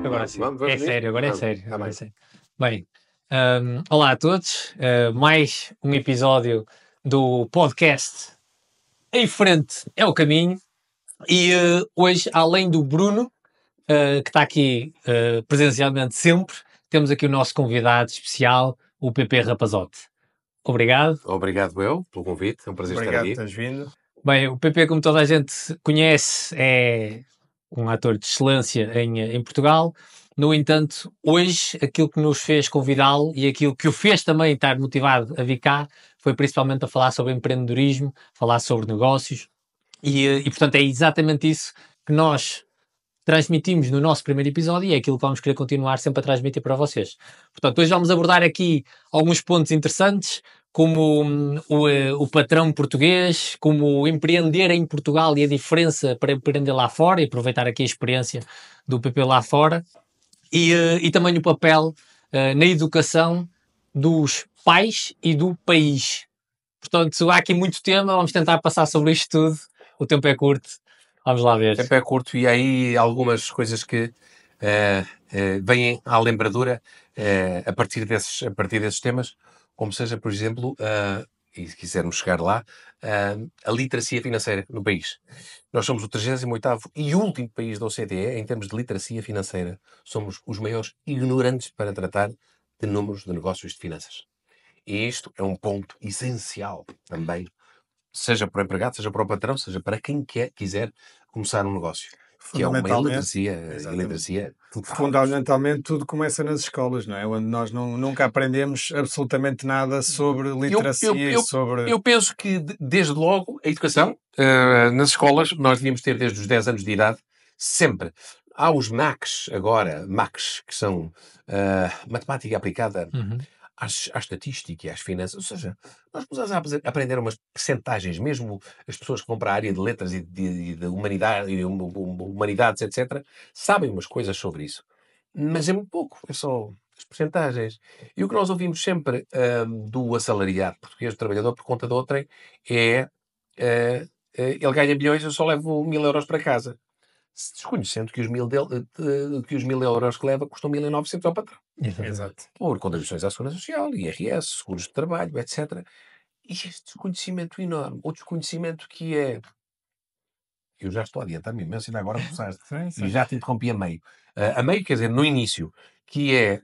Agora sim. Vamos É sério, agora é vamos. sério. Tá Agora é bem. sério. Bem, olá a todos. Mais um episódio do podcast Em Frente é o Caminho. E hoje, além do Bruno, que está aqui presencialmente sempre, temos aqui o nosso convidado especial, o PP Rapazote. Obrigado. Obrigado eu pelo convite, é um prazer estar Obrigado aqui. por teres vindo. Bem, o PP, como toda a gente conhece, é um ator de excelência em Portugal. No entanto, hoje, aquilo que nos fez convidá-lo e aquilo que o fez também estar motivado a vir cá foi principalmente a falar sobre empreendedorismo, falar sobre negócios. E portanto, é exatamente isso que nós transmitimos no nosso primeiro episódio e é aquilo que vamos querer continuar sempre a transmitir para vocês. Portanto, hoje vamos abordar aqui alguns pontos interessantes, como o patrão português, como empreender em Portugal e a diferença para empreender lá fora e aproveitar aqui a experiência do PP lá fora e também o papel na educação dos pais e do país. Portanto, há aqui muito tema, vamos tentar passar sobre isto tudo. O tempo é curto. Vamos lá ver. O tempo é curto e há aí algumas coisas que vêm à lembradura a partir desses temas, como seja, por exemplo, e se quisermos chegar lá, a literacia financeira no país. Nós somos o 38º e último país da OCDE em termos de literacia financeira. Somos os maiores ignorantes para tratar de números de negócios de finanças. E isto é um ponto essencial também, seja para o empregado, seja para o patrão, seja para quem quiser começar um negócio. Que é uma iliteracia total. Fundamentalmente tudo começa nas escolas, não é? Onde nós nunca aprendemos absolutamente nada sobre literacia e sobre... Eu penso que, desde logo, a educação, nas escolas, nós devíamos ter desde os 10 anos de idade, sempre. Há os MACs agora, MACs, que são matemática aplicada à estatística e às finanças. Ou seja, nós começamos a aprender umas percentagens, mesmo as pessoas que vão para a área de letras e de humanidades, etc., sabem umas coisas sobre isso. Mas é muito pouco, é só as percentagens. E o que nós ouvimos sempre do assalariado português, do trabalhador por conta de outrem, é ele ganha milhões, eu só levo 1000 euros para casa. Desconhecendo que os 1000 euros que leva custam 1900 ao patrão. Exato. Por contribuições à Segurança Social, IRS, seguros de trabalho, etc. E este desconhecimento enorme, o desconhecimento que é... Eu já estou a adiantar-me imenso, ainda agora começaste. E já te interrompi a meio. A meio, quer dizer, no início, que é...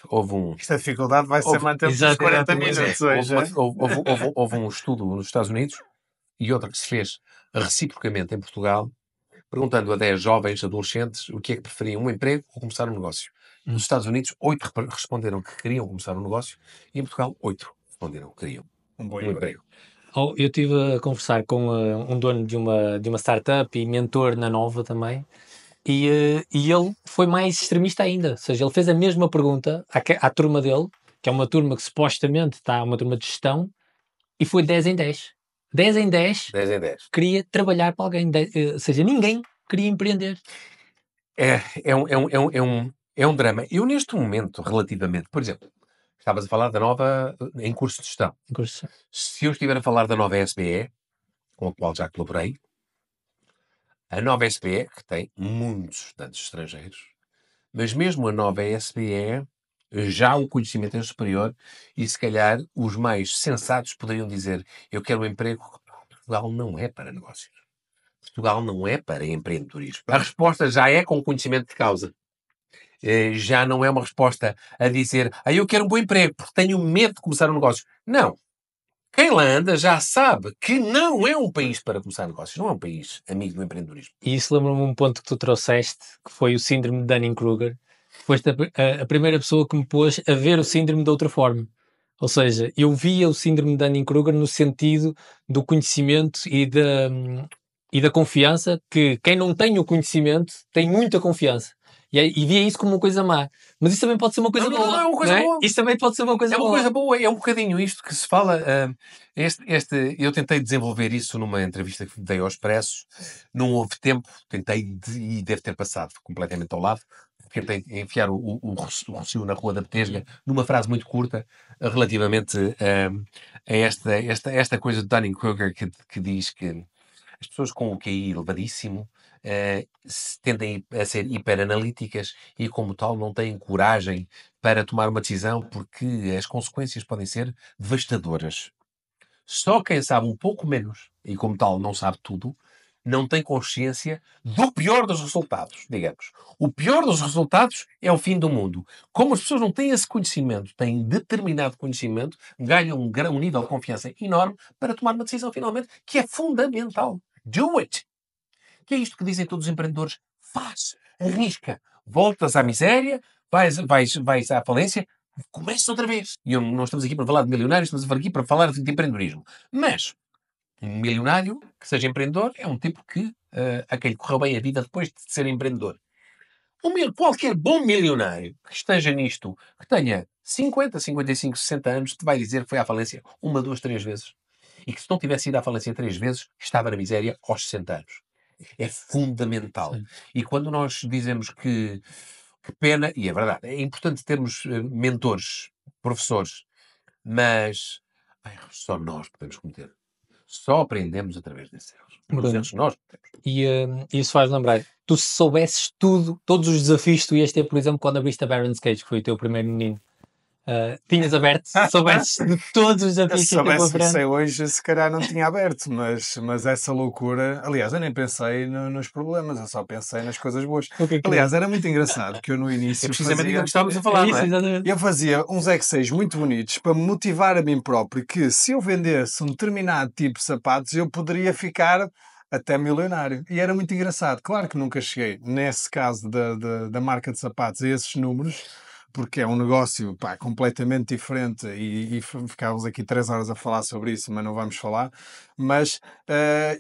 houve um... Esta dificuldade vai ser manter-se os 40 minutos hoje. Houve um estudo nos Estados Unidos e outro que se fez reciprocamente em Portugal, perguntando a 10 jovens adolescentes o que é que preferiam, um emprego ou começar um negócio. Nos Estados Unidos, 8 responderam que queriam começar um negócio e em Portugal, 8 responderam que queriam um bom emprego. Eu estive a conversar com um dono de uma startup e mentor na Nova também, e ele foi mais extremista ainda. Ou seja, ele fez a mesma pergunta à turma dele, que é uma turma que supostamente está uma turma de gestão, e foi 10 em 10. 10 em 10 queria trabalhar para alguém, ou seja, ninguém queria empreender. É um drama. Eu, neste momento, relativamente, por exemplo, estavas a falar da Nova em curso de gestão. Se eu estiver a falar da Nova SBE, com a qual já colaborei, a Nova SBE, que tem muitos estudantes estrangeiros, mas mesmo a Nova SBE, já o conhecimento é superior e, se calhar, os mais sensatos poderiam dizer: eu quero um emprego. Portugal não é para negócios. Portugal não é para empreendedorismo. A resposta já é com conhecimento de causa. Já não é uma resposta a dizer: eu quero um bom emprego porque tenho medo de começar um negócio. Não. Quem lá anda já sabe que não é um país para começar negócios. Não é um país amigo do empreendedorismo. E isso lembra-me um ponto que tu trouxeste, que foi o síndrome de Dunning-Kruger. Foste a primeira pessoa que me pôs a ver o síndrome de outra forma. Ou seja, eu via o síndrome de Dunning-Kruger no sentido do conhecimento e da confiança, que quem não tem o conhecimento tem muita confiança. E via isso como uma coisa má. Mas isso também pode ser uma coisa boa. Não é uma coisa boa. Isso também pode ser uma coisa boa. É uma coisa boa. É um bocadinho isto que se fala. Eu tentei desenvolver isso numa entrevista que dei ao Expresso. Não houve tempo. Tentei e deve ter passado completamente ao lado. Tentei enfiar o Rocio na Rua da Betesga numa frase muito curta relativamente a esta coisa de Dunning-Kruger que diz que as pessoas com o QI elevadíssimo tendem a ser hiperanalíticas e, como tal, não têm coragem para tomar uma decisão porque as consequências podem ser devastadoras. Só quem sabe um pouco menos, e como tal não sabe tudo, não tem consciência do pior dos resultados, digamos. O pior dos resultados é o fim do mundo. Como as pessoas não têm esse conhecimento, têm determinado conhecimento, ganham um nível de confiança enorme para tomar uma decisão, finalmente, que é fundamental. Do it! Que é isto que dizem todos os empreendedores. Faz, arrisca, voltas à miséria, vais à falência, começa outra vez. E não estamos aqui para falar de milionários, estamos aqui para falar de empreendedorismo. Mas um milionário que seja empreendedor é um tipo que a quem lhe correu bem a vida depois de ser empreendedor. Qualquer bom milionário que esteja nisto, que tenha 50, 55, 60 anos, te vai dizer que foi à falência 1, 2, 3 vezes. E que se não tivesse ido à falência 3 vezes, estava na miséria aos 60 anos. É fundamental. Sim. E quando nós dizemos que pena, e é verdade, é importante termos mentores, professores, mas só nós podemos cometer. Só aprendemos através desses erros. Os erros nós cometemos. E isso faz lembrar, tu se soubesses tudo, todos os desafios que tu ias ter, por exemplo, quando abriste a Barron's Cage, que foi o teu primeiro menino, tinhas aberto, se soubesses de todos os desafios que ias ter pela frente. Se hoje, se calhar não tinha aberto, mas essa loucura... Aliás, eu nem pensei nos problemas, eu só pensei nas coisas boas. Aliás, era muito engraçado que eu no início precisamente aquilo que estávamos a falar, não é? Eu fazia uns X6 muito bonitos para me motivar a mim próprio que se eu vendesse um determinado tipo de sapatos, eu poderia ficar até milionário. E era muito engraçado. Claro que nunca cheguei, nesse caso da marca de sapatos, a esses números, porque é um negócio completamente diferente e ficávamos aqui 3 horas a falar sobre isso, mas não vamos falar. Mas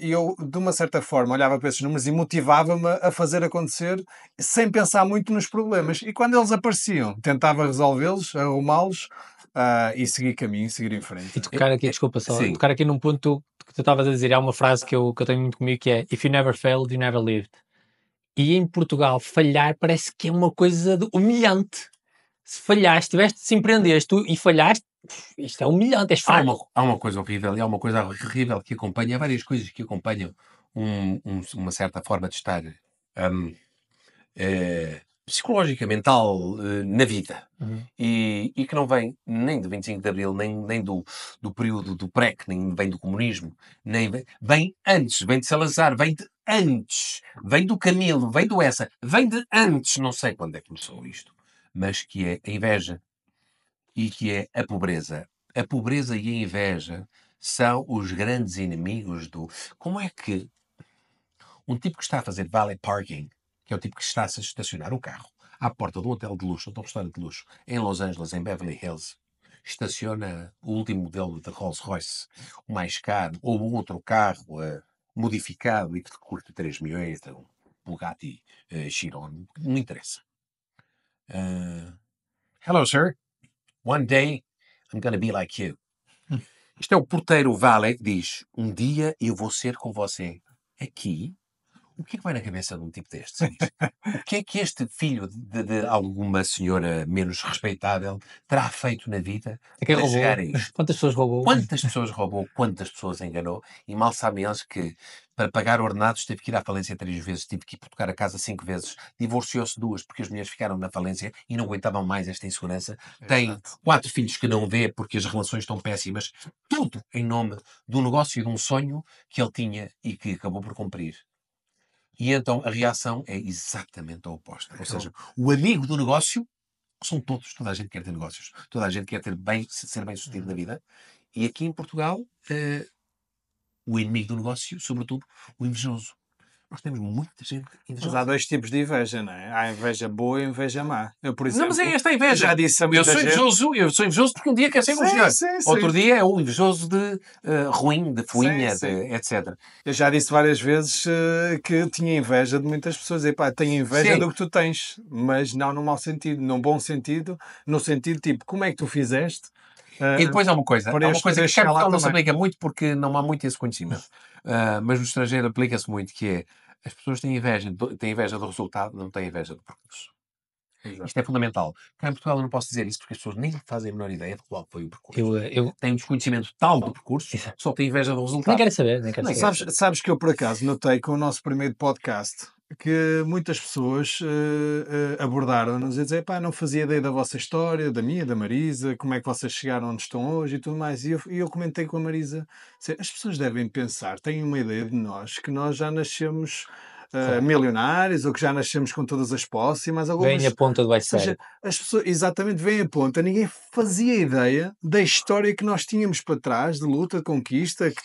eu, de uma certa forma, olhava para esses números e motivava-me a fazer acontecer sem pensar muito nos problemas. E quando eles apareciam, tentava resolvê-los, arrumá-los e seguir caminho, seguir em frente. E tocar aqui, desculpa só, tocar aqui num ponto que tu estavas a dizer, há uma frase que eu tenho muito comigo que é If you never failed, you never lived. E em Portugal, falhar parece que é uma coisa humilhante. Se falhaste, se empreendeste e falhaste, isto é humilhante, és fraco. Há uma coisa horrível, e há uma coisa horrível que acompanha, há várias coisas que acompanham uma certa forma de estar psicológica, mental, na vida. E que não vem nem do 25 de Abril, nem do período do PREC, nem vem do comunismo, nem vem antes, vem de Salazar, vem de antes, vem do Camilo, vem do Essa, vem de antes, não sei quando é que começou isto, mas que é a inveja e que é a pobreza. A pobreza e a inveja são os grandes inimigos do... Como é que um tipo que está a fazer valet parking, que é o tipo que está a estacionar o carro à porta de um hotel de luxo, ou de um restaurante de luxo, em Los Angeles, em Beverly Hills, estaciona o último modelo da Rolls-Royce, o mais caro, ou um outro carro modificado e que custa 3 milhões, um Bugatti Chiron, não interessa. Hello, sir. One day I'm gonna be like you. Isto é o porteiro valet que diz: um dia eu vou ser com você. Aqui, o que é que vai na cabeça de um tipo destes? O que é que este filho de alguma senhora menos respeitável terá feito na vida para chegar a isto? Quantas pessoas roubou? Quantas pessoas roubou? Quantas pessoas enganou? E mal sabem eles que, para pagar ordenados, teve que ir à falência 3 vezes, teve que ir tocar a casa 5 vezes, divorciou-se 2 porque as mulheres ficaram na falência e não aguentavam mais esta insegurança. Tem 4 filhos que não vê porque as relações estão péssimas. Tudo em nome de um negócio e de um sonho que ele tinha e que acabou por cumprir. E então a reação é exatamente a oposta. Ou seja, o amigo do negócio são todos. Toda a gente quer ter negócios. Toda a gente quer ser bem sucedido na vida. E aqui em Portugal, o inimigo do negócio, sobretudo, o invejoso. Nós temos muita gente invejosa. Mas há 2 tipos de inveja, não é? Há a inveja boa e a inveja má. Eu, por exemplo, não, mas é esta a inveja. Já disse a eu sou invejoso porque um dia quer ser elogiado. Outro dia é o invejoso de ruim, de fuinha, etc. Eu já disse várias vezes que tinha inveja de muitas pessoas. E pá, tenho inveja do que tu tens, mas não no mau sentido, num bom sentido, no sentido tipo, como é que tu fizeste? E depois há uma coisa que cá não se aplica muito porque não há muito esse conhecimento. Mas no estrangeiro aplica-se muito, que é as pessoas têm inveja do resultado, não têm inveja do percurso. Exato. Isto é fundamental. Cá em Portugal eu não posso dizer isso porque as pessoas nem fazem a menor ideia de qual foi o percurso. Eu Têm um desconhecimento tal do percurso, só têm inveja do nem resultado. quero saber, nem quero saber. Sabes que eu, por acaso, notei com o nosso primeiro podcast que muitas pessoas abordaram-nos a dizer, pá, não fazia ideia da vossa história, da minha, da Marisa, como é que vocês chegaram onde estão hoje e tudo mais. E eu comentei com a Marisa, as pessoas devem pensar, têm uma ideia de nós, que nós já nascemos Claro. milionários ou que já nascemos com todas as posses e mais algumas. Vem a ponta do Ou seja, iceberg. as pessoas, exatamente, vêm a ponta. Ninguém fazia ideia da história que nós tínhamos para trás, de luta, de conquista, que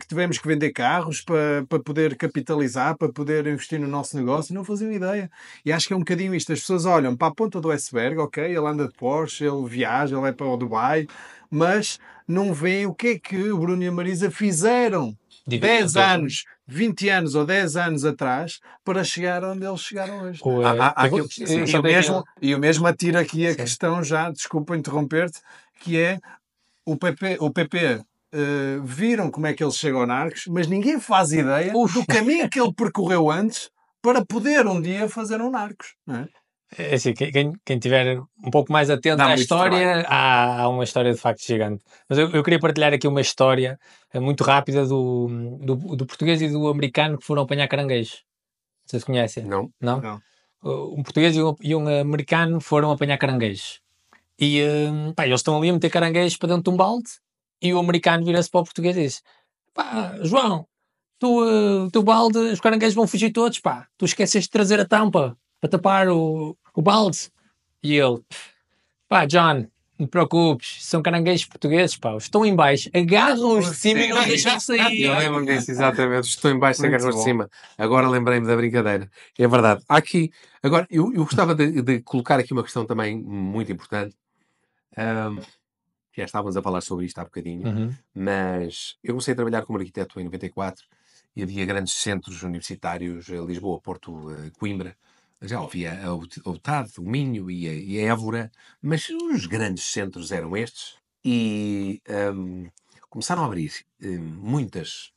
tivemos que vender carros para poder capitalizar, para poder investir no nosso negócio. Não faziam ideia. E acho que é um bocadinho isto. As pessoas olham para a ponta do iceberg, ok, ele anda de Porsche, ele viaja, ele vai para o Dubai, mas não veem o que é que o Bruno e a Marisa fizeram 10 anos, 20 anos ou 10 anos atrás para chegar onde eles chegaram hoje. E o mesmo atira aqui a questão já, desculpa interromper-te, que é o PP viram como é que ele chega ao Narcos, mas ninguém faz ideia do caminho que ele percorreu antes para poder um dia fazer um Narcos. Não é? É assim, quem tiver um pouco mais atento à história, há uma história de facto gigante. Mas eu queria partilhar aqui uma história muito rápida do português e do americano que foram apanhar caranguejos. Vocês conhecem? Não. Não? Um português e um americano foram apanhar caranguejos. E eles estão ali a meter caranguejos para dentro de um balde e o americano vira-se para o português e diz: pá, João, o teu balde, os caranguejos vão fugir todos, pá. Tu esqueceste de trazer a tampa para tapar o balde. E ele: pá, John, não te preocupes, são caranguejos portugueses, pá. Estão em baixo, agarram-os de cima e não deixam sair. Eu lembro disso, exatamente. Estou em baixo, agarram-os de cima. Agora lembrei-me da brincadeira. É verdade. Há aqui, agora, eu gostava de colocar aqui uma questão também muito importante. Já estávamos a falar sobre isto há bocadinho, mas eu comecei a trabalhar como arquiteto em 94 e havia grandes centros universitários, Lisboa, Porto, Coimbra, já havia o TAD, o Minho e a Évora, mas os grandes centros eram estes e começaram a abrir muitas.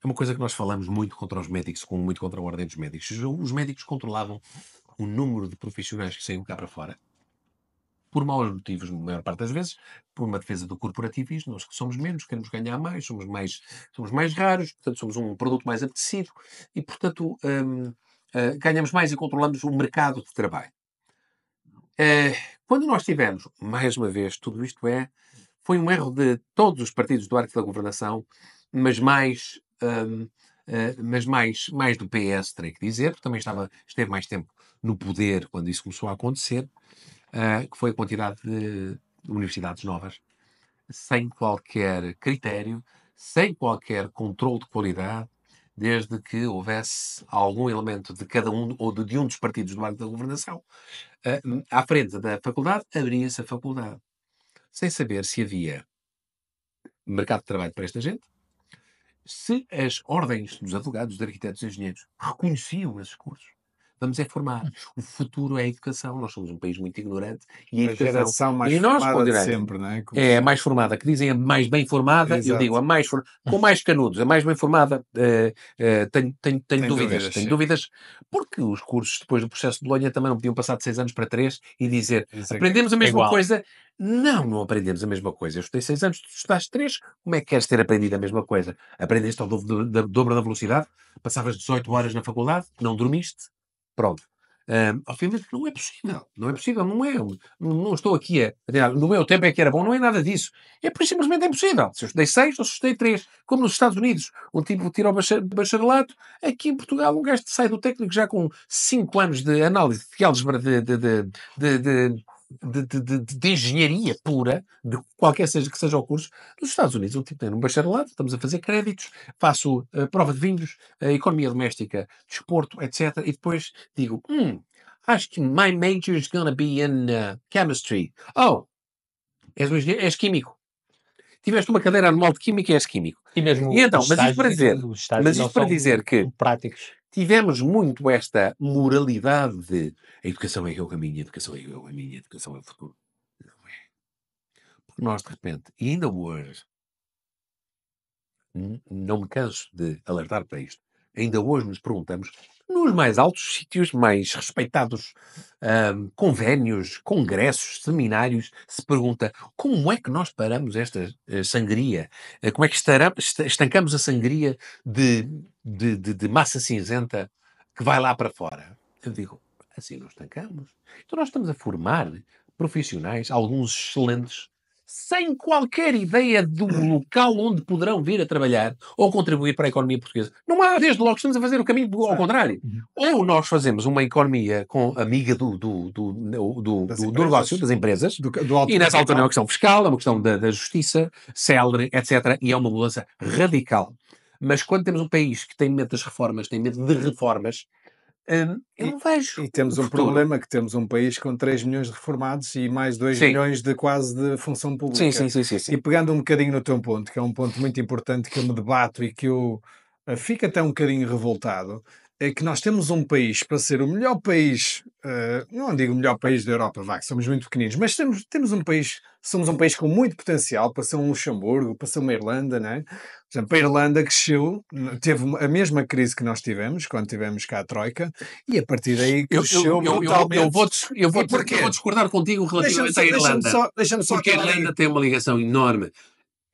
É uma coisa que nós falamos muito contra os médicos, muito contra a ordem dos médicos. Os médicos controlavam o número de profissionais que saíam cá para fora. Por maus motivos, na maior parte das vezes, por uma defesa do corporativismo, nós que somos menos, queremos ganhar mais, somos mais raros, portanto somos um produto mais apetecido e, portanto, ganhamos mais e controlamos o mercado de trabalho. Quando nós tivemos, mais uma vez, tudo isto foi um erro de todos os partidos do arco da governação, mas mais do PS, terei que dizer, porque também esteve mais tempo no poder quando isso começou a acontecer, que foi a quantidade de universidades novas, sem qualquer critério, sem qualquer controle de qualidade, desde que houvesse algum elemento de cada um ou de um dos partidos do arco da governação à frente da faculdade, abria-se a faculdade. Sem saber se havia mercado de trabalho para esta gente, se as ordens dos advogados, dos arquitetos e engenheiros reconheciam esses cursos. Vamos formar. O futuro é a educação. Nós somos um país muito ignorante e a geração mais formada de sempre, não é? É a mais formada, que dizem a mais bem formada. Exato. Eu digo com mais canudos, a mais bem formada. Tenho dúvidas. Tenho dúvidas, porque os cursos depois do processo de Bolonha também não podiam passar de 6 anos para 3 e dizer aprendemos a mesma coisa. Não aprendemos a mesma coisa. Eu estudei 6 anos, tu estudaste 3. Como é que queres ter aprendido a mesma coisa? Aprendeste ao dobro da velocidade? Passavas 18 horas na faculdade? Não dormiste? Pronto. Obviamente não é possível. Não é possível. Não estou aqui no meu tempo é que era bom. Não é nada disso. É por simplesmente impossível. Se eu estudei 6 ou se estudei 3. Como nos Estados Unidos. Um tipo tira o bacharelato. Aqui em Portugal um gajo sai do técnico já com 5 anos de análise de álgebra de engenharia pura, de qualquer que seja o curso. Nos Estados Unidos, um tipo tem um bacharelado, estamos a fazer créditos, faço prova de vinhos, economia doméstica, desporto, etc. E depois digo, acho que my major is going to be in chemistry. Oh, és químico. Tiveste uma cadeira anual de química e és químico. E mesmo então, mas isto para dizer que práticos. Tivemos muito esta moralidade de a educação é que é o caminho, a educação é que é o caminho, a educação é o futuro. Não é. Porque nós, de repente, e ainda hoje, não me canso de alertar para isto, ainda hoje nos perguntamos, nos mais altos sítios, mais respeitados convénios, congressos, seminários, se pergunta como é que nós paramos esta sangria? Como é que estancamos a sangria de massa cinzenta que vai lá para fora? Eu digo, assim não estancamos. Então nós estamos a formar profissionais, alguns excelentes, sem qualquer ideia do local onde poderão vir a trabalhar ou contribuir para a economia portuguesa. Não há, desde logo, estamos a fazer o caminho ao contrário. Ou nós fazemos uma economia amiga do negócio, das empresas, e nessa altura é uma questão fiscal, é uma questão da justiça, célere, etc. E é uma mudança radical. Mas quando temos um país que tem medo das reformas, tem medo de reformas, eu não vejo. E temos um problema, que temos um país com 3 milhões de reformados e mais 2 milhões de quase de função pública. Sim. E pegando um bocadinho no teu ponto, que é um ponto muito importante que eu me debato e que eu fico até um bocadinho revoltado, é que nós temos um país para ser o melhor país, não digo o melhor país da Europa, que somos muito pequeninos, mas temos um país, somos um país com muito potencial para ser um Luxemburgo, para ser uma Irlanda, não é? Por exemplo, a Irlanda cresceu, teve a mesma crise que nós tivemos, quando tivemos cá a Troika, e a partir daí cresceu brutalmente. Eu vou discordar contigo relativamente à Irlanda. Deixa-me só porque a Irlanda tem uma ligação enorme.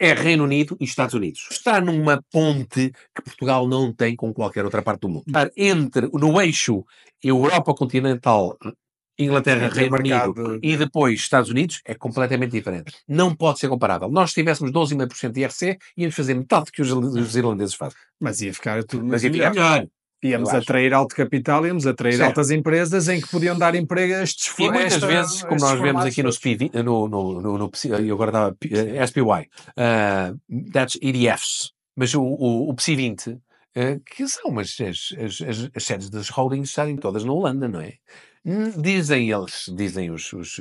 É Reino Unido e Estados Unidos. Está numa ponte que Portugal não tem com qualquer outra parte do mundo. Estar no eixo Europa continental, Inglaterra, Reino Unido e depois Estados Unidos é completamente diferente. Não pode ser comparável. Nós, se tivéssemos 12,5% de IRC, íamos fazer metade do que os irlandeses fazem. Mas ia ficar tudo muito Mas ia ficar melhor. Íamos atrair alto capital, íamos atrair altas empresas em que podiam dar emprego a estes E muitas vezes, como nós vemos aqui no SPV, eu agora estava SPY, that's EDFs, mas o PSI 20, que são as sedes das holdings estarem todas na Holanda, não é? Dizem os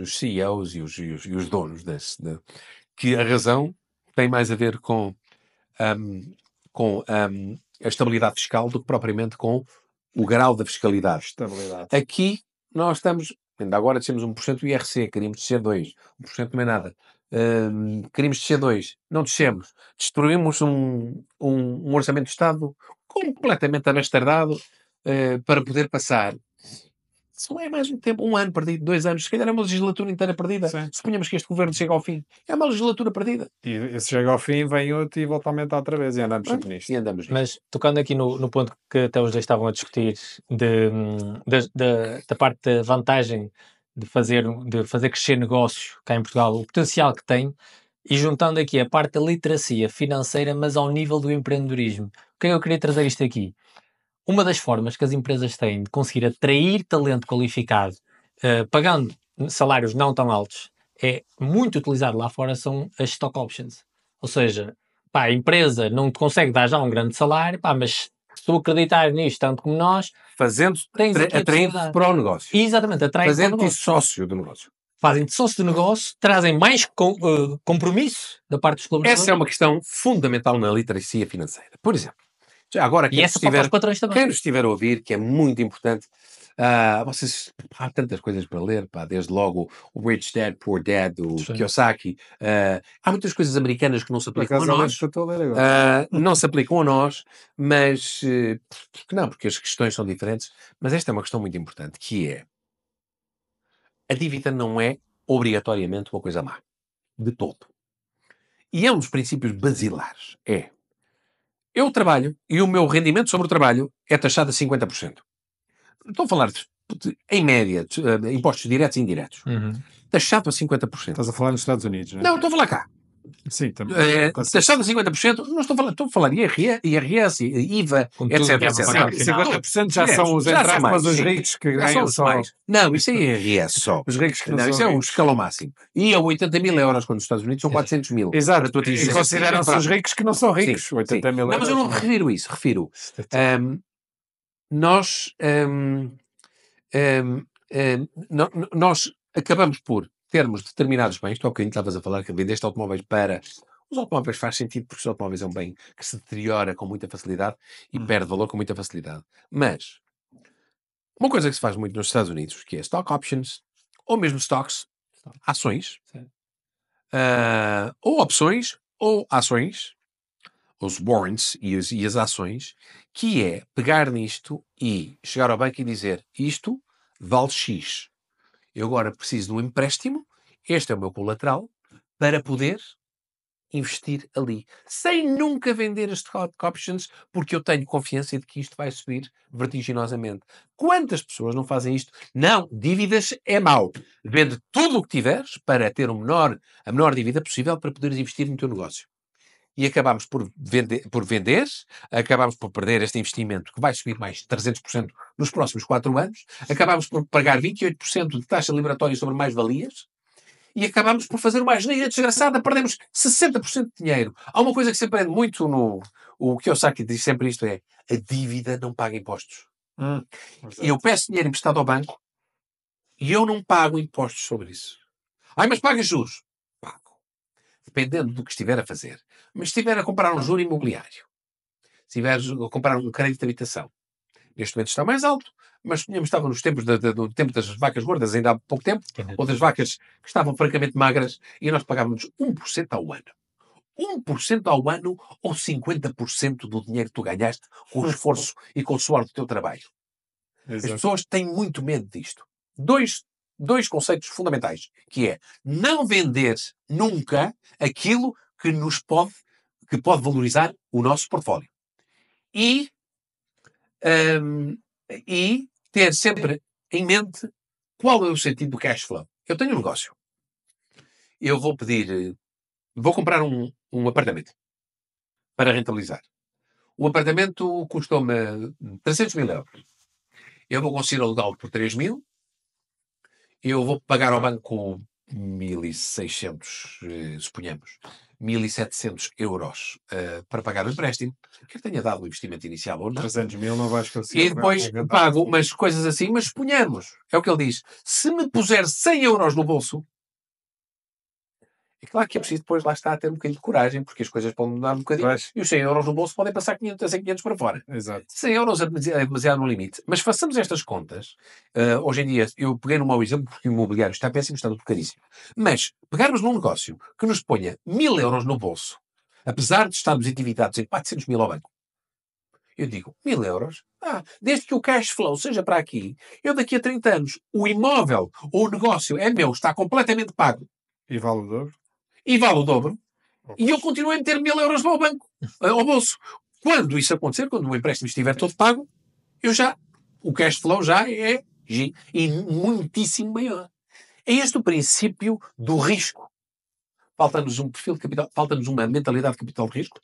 CEOs e os donos que a razão tem mais a ver com a estabilidade fiscal do que propriamente com o grau da fiscalidade. Aqui nós estamos, ainda agora descemos 1% do IRC, queríamos descer 2%, 1% não é nada. Queríamos descer 2%, não descemos. Destruímos um orçamento de Estado completamente abastardado para poder passar. Se não é mais um tempo, 1 ano perdido, 2 anos, se calhar é uma legislatura inteira perdida. Sim. Suponhamos que este governo chega ao fim. É uma legislatura perdida. E esse chega ao fim, vem outro e volta a aumentar outra vez e andamos sempre nisto. Mas tocando aqui no ponto que até os dois estavam a discutir, da parte da vantagem de fazer crescer negócio cá em Portugal, o potencial que tem, e juntando aqui a parte da literacia financeira, mas ao nível do empreendedorismo. O que é que eu queria trazer isto aqui? Uma das formas que as empresas têm de conseguir atrair talento qualificado, pagando salários não tão altos, é muito utilizado lá fora, são as stock options. Ou seja, a empresa não te consegue dar já um grande salário, mas se tu acreditar nisto tanto como nós, atraindo-te para o negócio. Exatamente, atraindo-te para o negócio. Fazendo-te sócio do negócio. Fazem-te sócio do negócio, trazem mais compromisso da parte dos colaboradores. Essa é uma questão fundamental na literacia financeira. Por exemplo, agora, quem nos estiver a ouvir, que é muito importante, vocês, há tantas coisas para ler, desde logo o Rich Dad, Poor Dad, do Kiyosaki. Há muitas coisas americanas que não se aplicam a nós. Não se aplicam a nós, mas não, porque as questões são diferentes. Mas esta é uma questão muito importante, que é: a dívida não é obrigatoriamente uma coisa má. De todo. E é um dos princípios basilares. Eu trabalho e o meu rendimento sobre o trabalho é taxado a 50%. Estou a falar, em média, de impostos diretos e indiretos. Taxado a 50%. Estás a falar nos Estados Unidos, não é? Não, estou a falar cá. Sim, também. Taxado a 50%, não estou a falar IRS, IVA, etc. 50% já são os entraves, mas os ricos que ganham só. Não, isso é IRS só. Os ricos que não, isso é um escalão máximo. E a 80 mil euros, quando nos Estados Unidos são 400 mil. Exato. E consideram-se os ricos que não são ricos. 80 mil euros. Não, mas eu não refiro isso. Nós acabamos por termos determinados bens. Tu há bocadinho estavas a falar que vendeste automóveis para... Os automóveis faz sentido porque os automóveis é um bem que se deteriora com muita facilidade e perde valor com muita facilidade. Mas uma coisa que se faz muito nos Estados Unidos, que é stock options, ou mesmo stocks, ações, ou opções, ou ações, os warrants e as ações, que é pegar nisto e chegar ao banco e dizer isto vale X. Eu agora preciso de um empréstimo, este é o meu colateral, para poder investir ali, sem nunca vender as stock options, porque eu tenho confiança de que isto vai subir vertiginosamente. Quantas pessoas não fazem isto? Não, dívidas é mau. Vende tudo o que tiveres para ter a menor dívida possível para poderes investir no teu negócio. E acabamos por vender, acabamos por perder este investimento que vai subir mais 300% nos próximos 4 anos, acabamos por pagar 28% de taxa liberatória sobre mais-valias, e acabamos por fazer uma asneira desgraçada, perdemos 60% de dinheiro. Há uma coisa que se aprende muito o Kiyosaki diz sempre isto é, a dívida não paga impostos. Eu peço dinheiro emprestado ao banco e eu não pago impostos sobre isso. Mas paga juros? Pago. Dependendo do que estiver a fazer. Mas se estiver a comprar um juro imobiliário, se estiver a comprar um crédito de habitação, neste momento está mais alto, mas estava nos tempos do tempo das vacas gordas, ainda há pouco tempo, ou das vacas que estavam francamente magras, e nós pagávamos 1% ao ano. 1% ao ano ou 50% do dinheiro que tu ganhaste com o esforço e com o suor do teu trabalho. Exato. As pessoas têm muito medo disto. Dois conceitos fundamentais, que é não vender nunca aquilo que pode valorizar o nosso portfólio. E ter sempre em mente qual é o sentido do cash flow. Eu tenho um negócio. Eu vou comprar um apartamento para rentabilizar. O apartamento custou-me 300 mil euros. Eu vou conseguir alugá-lo por 3 mil. Eu vou pagar ao banco 1.600, suponhamos, 1.700 euros para pagar o empréstimo, que tenha dado o investimento inicial ou não. 300 mil não vais conseguir. E depois pago umas coisas assim, mas suponhamos, é o que ele diz, se me puser 100 euros no bolso, é claro que é preciso depois lá está ter um bocadinho de coragem, porque as coisas podem mudar um bocadinho, e os 100 euros no bolso podem passar 500 a 500 para fora. Exato. 100 euros é demasiado no limite. Mas façamos estas contas. Hoje em dia, eu peguei num mau exemplo, porque o imobiliário está péssimo, está tudo caríssimo. Mas pegarmos num negócio que nos ponha 1.000 euros no bolso, apesar de estarmos endividados em 400 mil ao banco, eu digo, 1.000 euros, desde que o cash flow seja para aqui, eu daqui a 30 anos, o imóvel ou o negócio é meu, está completamente pago. E vale o dobro. E vale o dobro. E eu continuo a meter 1.000 euros ao banco, ao bolso. Quando isso acontecer, quando o empréstimo estiver todo pago, o cash flow já é e muitíssimo maior. É este o princípio do risco. Falta-nos um perfil de capital, falta-nos uma mentalidade de capital de risco.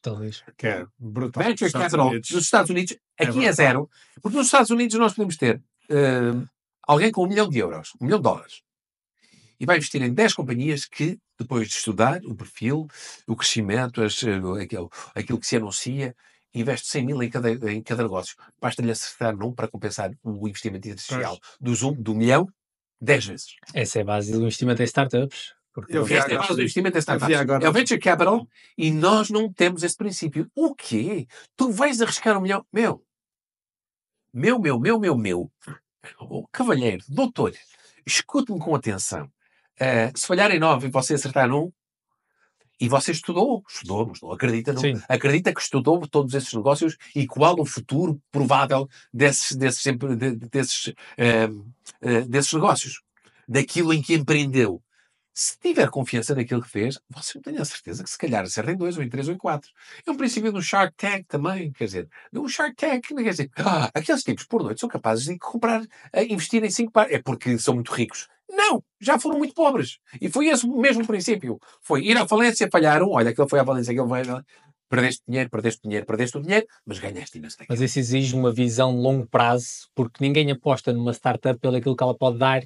Que é brutal. Venture capital nos Estados Unidos, aqui é zero. Porque nos Estados Unidos nós podemos ter alguém com 1 milhão de euros, 1 milhão de dólares. E vai investir em 10 companhias que, depois de estudar o perfil, o crescimento, aquilo que se anuncia, investe 100 mil em cada negócio. Basta-lhe acertar num para compensar o investimento inicial do milhão 10 vezes. Essa é a base do investimento em startups. Esta é a base do investimento em startups. É o venture capital e nós não temos esse princípio. O quê? Tu vais arriscar 1 milhão? Meu. Oh, cavalheiro, doutor, escute-me com atenção. Se falhar em 9 e você acertar num, e você estudou, acredita que estudou todos esses negócios e qual o futuro provável desses negócios, daquilo em que empreendeu. Se tiver confiança naquilo que fez, você não tem a certeza que se calhar acerta em 2, ou em 3, ou em 4. É um princípio do Shark Tank também, quer dizer, do Shark Tank, quer dizer, aqueles tipos por noite são capazes de investir em 5 pares, é porque são muito ricos. Não, já foram muito pobres. E foi esse o mesmo princípio. Foi ir à falência, falharam, olha, aquele foi à falência, aquele foi à falência. Perdeste o dinheiro, mas ganhaste imenso. Mas isso exige uma visão de longo prazo, porque ninguém aposta numa startup pelo aquilo que ela pode dar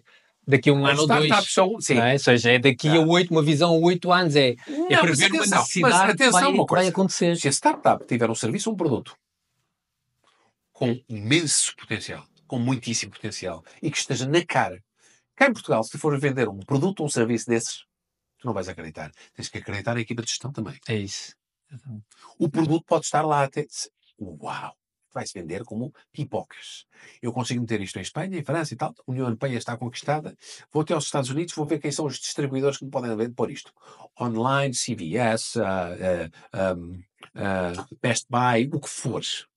daqui a um ano ou 2. Ou seja, é daqui a 8, uma visão a 8 anos, é prever uma necessidade que vai acontecer. Se a startup tiver um serviço ou um produto com imenso potencial, com muitíssimo potencial, e que esteja na cara, cá em Portugal, se for vender um produto ou um serviço desses, tu não vais acreditar. Tens que acreditar na equipa de gestão também. É isso. O produto pode estar lá até... Uau! vai-se vender como pipocas. Eu consigo meter isto em Espanha, em França e tal, a União Europeia está conquistada, vou até aos Estados Unidos, vou ver quem são os distribuidores que me podem vender por isto. Online, CVS, Best Buy, o que fores.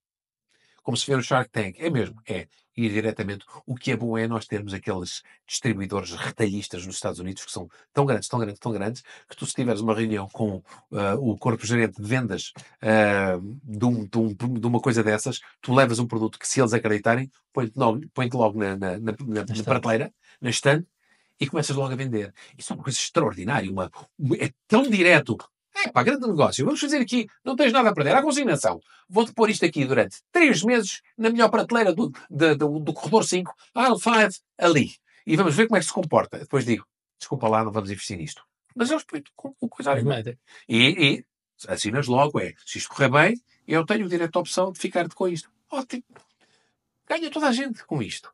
Como se vê no Shark Tank. É mesmo, é ir diretamente. O que é bom é nós termos aqueles distribuidores retalhistas nos Estados Unidos que são tão grandes, tão grandes, tão grandes, que tu, se tiveres uma reunião com o corpo gerente de vendas de uma coisa dessas, tu levas um produto que, se eles acreditarem, põe-te logo na prateleira, na estante, e começas logo a vender. Isso é uma coisa extraordinária. É tão direto. Pá, grande negócio. Vamos fazer aqui. Não tens nada a perder. Há consignação. Vou-te pôr isto aqui durante 3 meses na melhor prateleira do corredor 5, aisle 5, ali. E vamos ver como é que se comporta. Depois digo, desculpa lá, não vamos investir nisto. Mas eles põem com coisa ali. E assinas logo, se isto correr bem, eu tenho o direito à opção de ficar com isto. Ótimo. Ganha toda a gente com isto.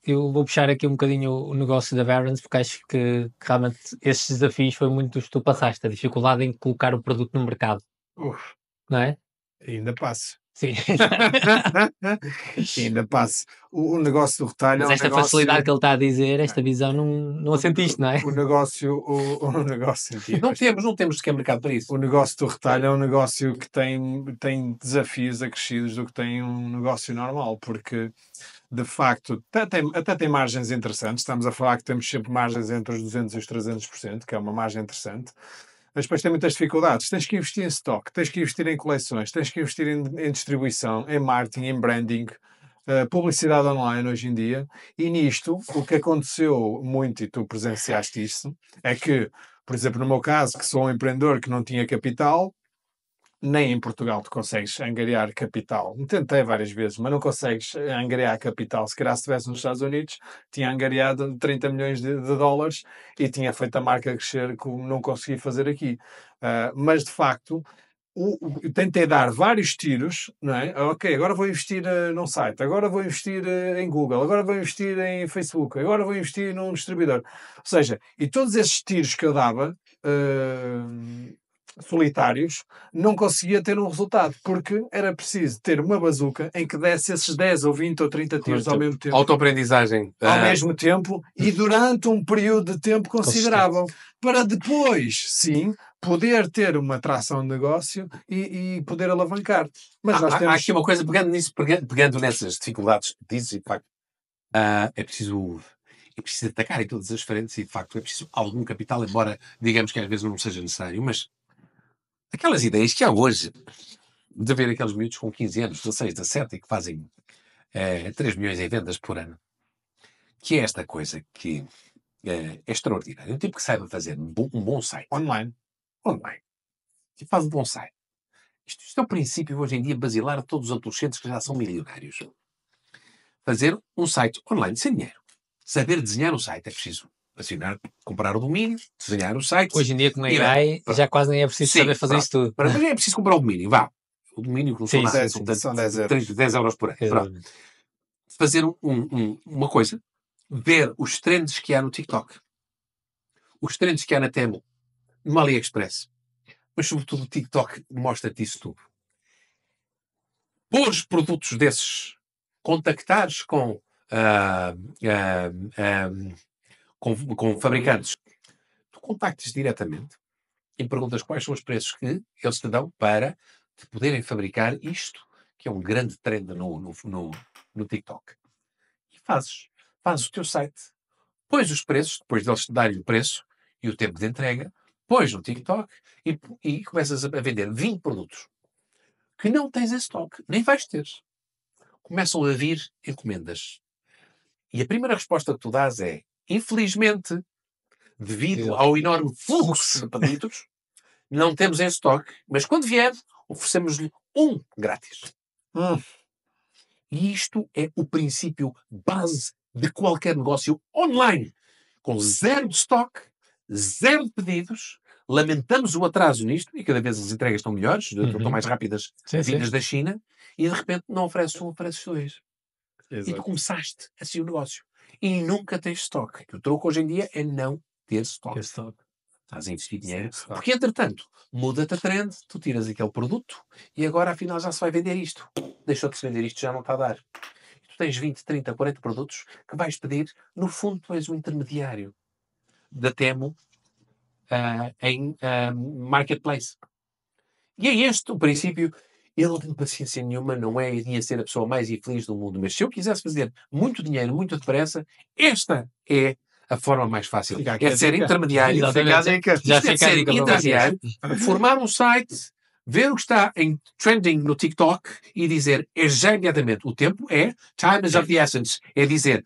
Eu vou puxar aqui um bocadinho o negócio da Barron's, porque acho que realmente esses desafios foi muito os que tu passaste, a dificuldade em colocar o produto no mercado. Não é? Ainda passo. Sim. Ainda passo. O negócio do retalho. Mas esta facilidade que ele está a dizer, esta visão, não a sentiste, não é? O negócio não temos sequer mercado para isso. O negócio do retalho é um negócio que tem desafios acrescidos do que tem um negócio normal, porque de facto até tem margens interessantes. Estamos a falar que temos sempre margens entre os 200% e os 300%, que é uma margem interessante. Mas depois tem muitas dificuldades. Tens que investir em stock, tens que investir em coleções, tens que investir em distribuição, em marketing, em branding, publicidade online hoje em dia. E nisto, o que aconteceu muito, e tu presenciaste isso, é que, por exemplo, no meu caso, que sou um empreendedor que não tinha capital, nem em Portugal tu consegues angariar capital. Tentei várias vezes, mas não consegues angariar capital. Se calhar, se estivesse nos Estados Unidos, tinha angariado 30 milhões de dólares e tinha feito a marca crescer, como não consegui fazer aqui. Mas, de facto, tentei dar vários tiros, não é? Ok, agora vou investir num site, agora vou investir em Google, agora vou investir em Facebook, agora vou investir num distribuidor. Ou seja, e todos esses tiros que eu dava... solitários, não conseguia ter um resultado, porque era preciso ter uma bazuca em que desse esses 10 ou 20 ou 30 tiros ao mesmo tempo. Autoaprendizagem. Ao mesmo tempo e durante um período de tempo considerável, para depois, sim, poder ter uma tração de negócio e poder alavancar. Mas há aqui uma coisa, pegando nessas dificuldades que dizes, e de facto, é preciso atacar em todas as frentes e de facto é preciso algum capital, embora digamos que às vezes não seja necessário, mas aquelas ideias que há hoje, de haver aqueles miúdos com 15 anos, 16, 17 e que fazem 3 milhões em vendas por ano, que é esta coisa que é extraordinária. Um tipo que saiba fazer um bom site. Online. Que faz um bom site. Isto é o princípio hoje em dia basilar de todos os adolescentes que já são milionários. Fazer um site online sem dinheiro. Saber desenhar um site é preciso comprar o domínio, desenhar o site. Hoje em dia, com a AI, já quase nem é preciso saber fazer isso tudo. Mas é preciso comprar o domínio, vá. O domínio que são 10 euros por ano. Fazer uma coisa, ver os trends que há no TikTok, os trends que há na Temu, no AliExpress, mas sobretudo o TikTok mostra-te isso tudo. Pôr os produtos desses, contactares com fabricantes, tu contactas diretamente e perguntas quais são os preços que eles te dão para te poderem fabricar isto, que é um grande trend no TikTok. E fazes o teu site, pões os preços, depois deles te darem o preço e o tempo de entrega, pões no TikTok e começas a vender 20 produtos que não tens em stock, nem vais ter. Começam a vir encomendas. E a primeira resposta que tu dás é, infelizmente, devido ao enorme fluxo de pedidos, não temos em stock, mas quando vier, oferecemos-lhe um grátis. E isto é o princípio base de qualquer negócio online. Com zero de stock, zero de pedidos, lamentamos o atraso nisto, e cada vez as entregas estão melhores, estão mais rápidas, vindas da China, e de repente não ofereces um, ofereces dois. Exato. E tu começaste assim o negócio. E nunca tens stock. O troco hoje em dia é não ter stock. Estás a investir dinheiro. Porque, entretanto, muda-te a trend, tu tiras aquele produto e agora, afinal, já se vai vender isto. Deixou de se vender isto, já não está a dar. E tu tens 20, 30, 40 produtos que vais pedir. No fundo, tu és o intermediário da Temu em Marketplace. E é este o princípio. Ele não tem paciência nenhuma, não é ia ser a pessoa mais infeliz do mundo. Mas se eu quisesse fazer muito dinheiro, muito depressa, esta é a forma mais fácil. É ser intermediário. Já fica a dica intermediário, formar um site, ver o que está em trending no TikTok e dizer já imediatamente. O tempo é time is of the essence. É dizer,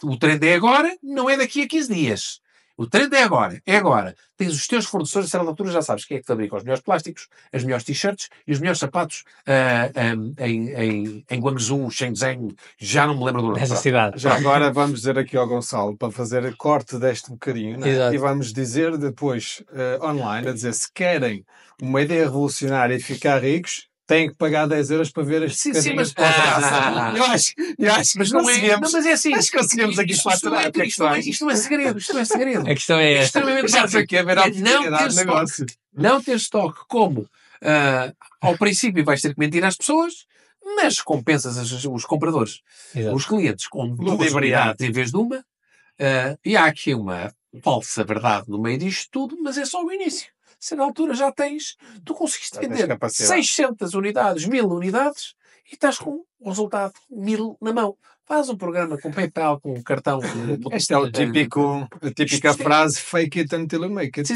o trend é agora, não é daqui a 15 dias. O trend é agora, é agora. Tens os teus fornecedores, a certa altura já sabes quem é que fabrica os melhores plásticos, as melhores t-shirts e os melhores sapatos em Guangzhou, Shenzhen, já não me lembro do nome. Nessa cidade. Já agora vamos dizer aqui ao Gonçalo para fazer a corte deste bocadinho, né? E vamos dizer depois online, a dizer se querem uma ideia revolucionária e ficar ricos, têm que pagar 10 euros para ver este bocadinho. Mas, eu acho mas não é, não, mas é assim. Acho que conseguimos aqui faturar. Isto não é segredo, isto não é segredo. A questão é esta. Não ter estoque como ao princípio vais ter que mentir às pessoas, mas compensas os compradores, os clientes, com 2 unidades em vez de uma. E há aqui uma falsa verdade no meio disto tudo, mas é só o início. Se na altura já tens, tu conseguiste vender 600 unidades, 1000 unidades e estás com o resultado 1000 na mão. Faz um programa com PayPal, com um cartão. Esta é a típica frase fake it until you make it.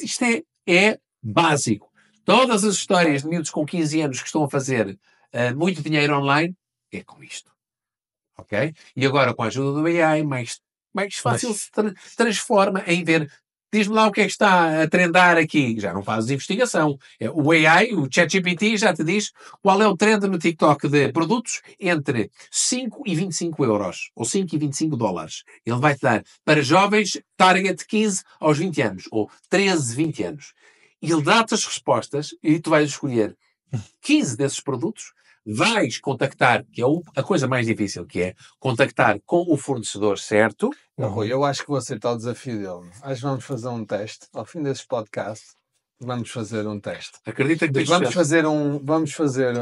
Isto é básico. Todas as histórias de miúdos com 15 anos que estão a fazer muito dinheiro online é com isto. Ok? E agora com a ajuda do AI mais fácil se transforma em ver. Diz-me lá o que é que está a trendar aqui. Já não fazes investigação. O AI, o ChatGPT, já te diz qual é o trend no TikTok de produtos entre 5 e 25 euros. Ou 5 e 25 dólares. Ele vai-te dar para jovens target 15 aos 20 anos. Ou 13, 20 anos. E ele dá-te as respostas e tu vais escolher 15 desses produtos. Vais contactar, que é a coisa mais difícil, que é contactar com o fornecedor certo. Não, Rui, eu acho que vou aceitar o desafio dele. Acho que vamos fazer um teste. Ao fim desse podcast, vamos fazer um teste. Acredita que vamos fazer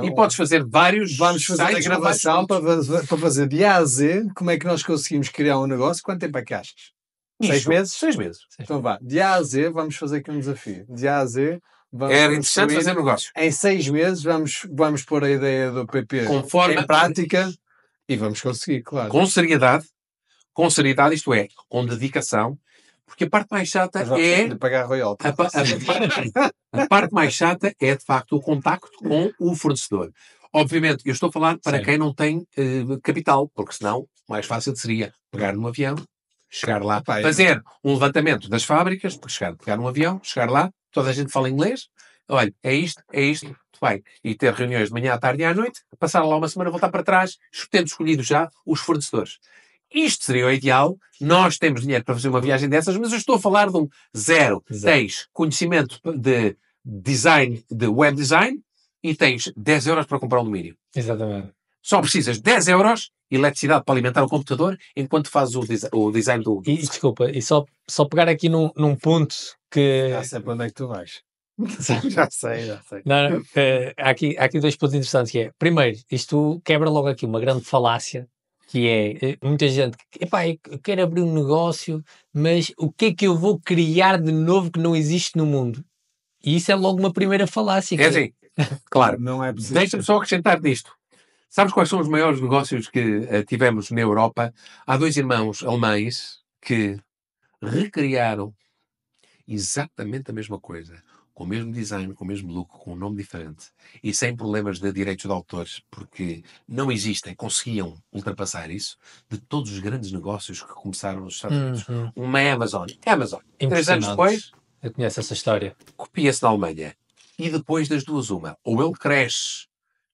E podes fazer vários. Vamos fazer a gravação para fazer de A a Z como é que nós conseguimos criar um negócio. Quanto tempo é que achas? 6 meses? 6 meses. Então vá, de A a Z vamos fazer aqui um desafio. De A a Z era interessante fazer negócio. Em 6 meses vamos pôr a ideia do PP em prática e vamos conseguir, claro. Com seriedade, isto é, com dedicação, porque a parte mais chata é... de pagar royalties. A parte mais chata é, de facto, o contacto com o fornecedor. Obviamente, eu estou a falar para quem não tem capital, porque senão, mais fácil seria pegar num avião, chegar lá, fazer um levantamento das fábricas, pegar num avião, chegar lá, toda a gente fala inglês, olha, é isto, bem, e ter reuniões de manhã, à tarde e à noite, passar lá uma semana, voltar para trás, tendo escolhido já os fornecedores. Isto seria o ideal. Nós temos dinheiro para fazer uma viagem dessas, mas eu estou a falar de um zero. Tens conhecimento de design, de web design, e tens 10 euros para comprar um domínio. Exatamente. Só precisas de 10 euros e eletricidade para alimentar o computador enquanto fazes o design do... E desculpa, e só pegar aqui num ponto que... Já sei para onde é que tu vais. já sei. Não, há aqui 2 pontos interessantes, que é, primeiro, isto quebra logo aqui uma grande falácia, que é, muita gente, eu quero abrir um negócio, mas o que é que eu vou criar de novo que não existe no mundo? E isso é logo uma primeira falácia. É assim, claro. Não é possível. Deixa-me só acrescentar nisto. Sabes quais são os maiores negócios que tivemos na Europa? Há 2 irmãos alemães que recriaram exatamente a mesma coisa, com o mesmo design, com o mesmo look, com um nome diferente e sem problemas de direitos de autores, porque não existem, conseguiam ultrapassar isso, de todos os grandes negócios que começaram nos Estados Unidos. Uma Amazon. 3 anos depois... Eu conheço essa história. Copia-se na Alemanha. E depois das duas, uma. Ou ele cresce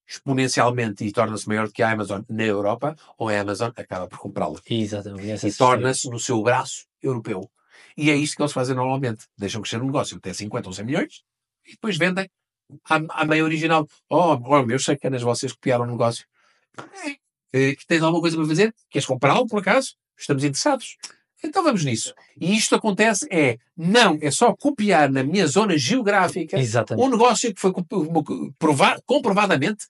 exponencialmente e torna-se maior do que a Amazon na Europa, ou a Amazon acaba por comprá-la. Exatamente. E torna-se no seu braço europeu. E é isto que eles fazem normalmente. Deixam crescer um negócio até 50 ou 100 milhões e depois vendem à meia original. Meus sacanas, vocês copiaram o negócio. Que tens alguma coisa para fazer? Queres comprá-lo, por acaso? Estamos interessados. Então vamos nisso. E isto acontece é só copiar na minha zona geográfica um negócio que foi comprovadamente,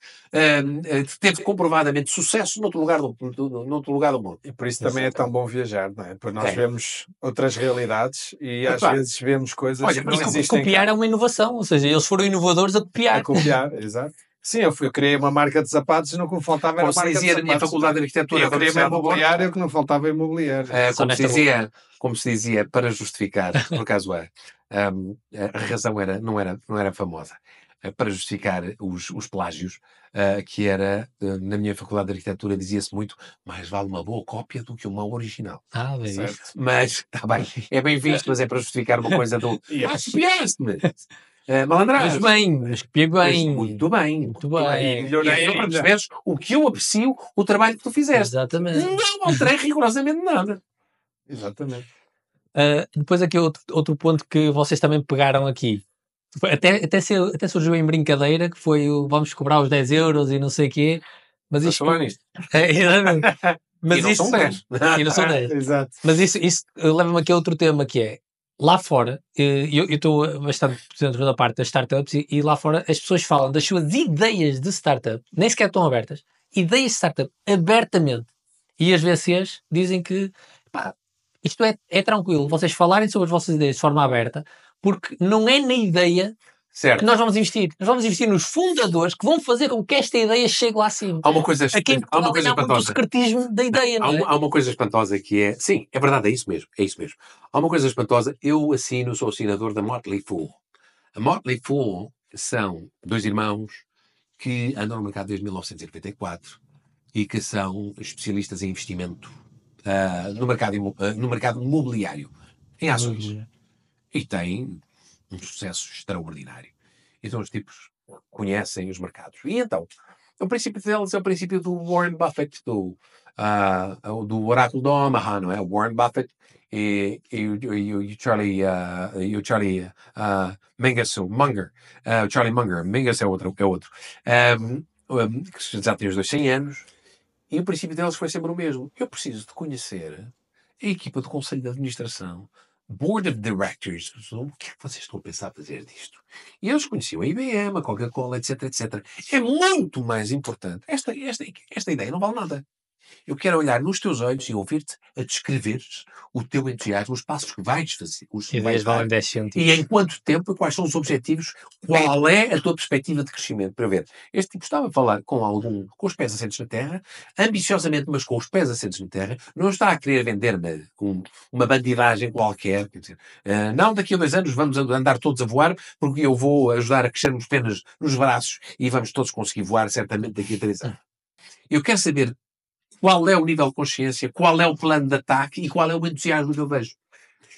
teve comprovadamente sucesso noutro lugar do mundo. E por isso também é tão bom viajar, não é? Porque nós vemos outras realidades e às vezes vemos coisas que não existem. Copiar é uma inovação, ou seja, eles foram inovadores a copiar. A copiar, exato. Sim, eu criei uma marca de sapatos e não me faltava era marca de sapatos. Na minha faculdade de arquitetura. Eu criei uma imobiliária que não faltava imobiliário. Como se dizia, para justificar, por acaso a razão não era famosa, para justificar os plágios, que era, na minha faculdade de arquitetura dizia-se muito, mais vale uma boa cópia do que uma original. Bem visto. Mas, está bem, é bem visto, mas é para justificar uma coisa do... copiaste-me! Malandragem. Mas copiei bem. Muito bem. Muito bem. E para perceberes o que eu aprecio, o trabalho que tu fizeste. Exatamente. Não alterei rigorosamente nada. Exatamente. Depois aqui outro ponto que vocês também pegaram aqui. Até surgiu em brincadeira, que foi o vamos cobrar os 10 euros e não sei o quê. Mas isto... Mas e não são 10. E não são 10. Exato. Mas isso leva-me aqui a outro tema, que é lá fora, eu estou bastante dentro da parte das startups e lá fora as pessoas falam das suas ideias de startup, nem sequer estão abertas, ideias de startup abertamente. E as VCs dizem que isto é tranquilo, vocês falarem sobre as vossas ideias de forma aberta, porque não é na ideia que nós vamos investir. Nós vamos investir nos fundadores que vão fazer com que esta ideia chegue lá acima. Há uma coisa espantosa. O secretismo da ideia, não é? Há uma coisa espantosa que é... Sim, é verdade, é isso mesmo. Há uma coisa espantosa. Eu sou assinador da Motley Fool. A Motley Fool são 2 irmãos que andam no mercado desde 1994 e que são especialistas em investimento no mercado imobiliário, em ações. E têm um sucesso extraordinário. Então os tipos conhecem os mercados. E então, o princípio deles é o princípio do Warren Buffett, do oráculo de Omaha, não é? O Warren Buffett e o Charlie Munger. O Charlie Munger. Mingus é outro. Que já tem os 100 anos. E o princípio deles foi sempre o mesmo. Eu preciso de conhecer a equipa do Conselho de Administração, Board of Directors, o que é que vocês estão a pensar fazer disto? E eles conheciam a IBM, a Coca-Cola, etc, etc. É muito mais importante. Esta ideia não vale nada. Eu quero olhar nos teus olhos e ouvir-te a descreveres o teu entusiasmo, os passos que vais fazer. E em quanto tempo, quais são os objetivos, qual é a tua perspectiva de crescimento. Para ver, este tipo estava a falar com os pés assentes na terra, ambiciosamente, mas com os pés assentes na terra, não está a querer vender-me uma bandidagem qualquer. Quer dizer, não, daqui a 2 anos vamos andar todos a voar, porque eu vou ajudar a crescermos penas nos braços e vamos todos conseguir voar certamente daqui a 3 anos. Eu quero saber qual é o nível de consciência, qual é o plano de ataque e qual é o entusiasmo que eu vejo.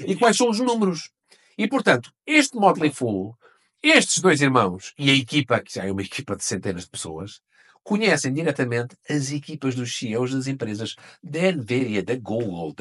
E quais são os números. E, portanto, este Motley Fool, estes 2 irmãos e a equipa, que já é uma equipa de centenas de pessoas, conhecem diretamente as equipas dos CEOs das empresas da Nvidia, da Google,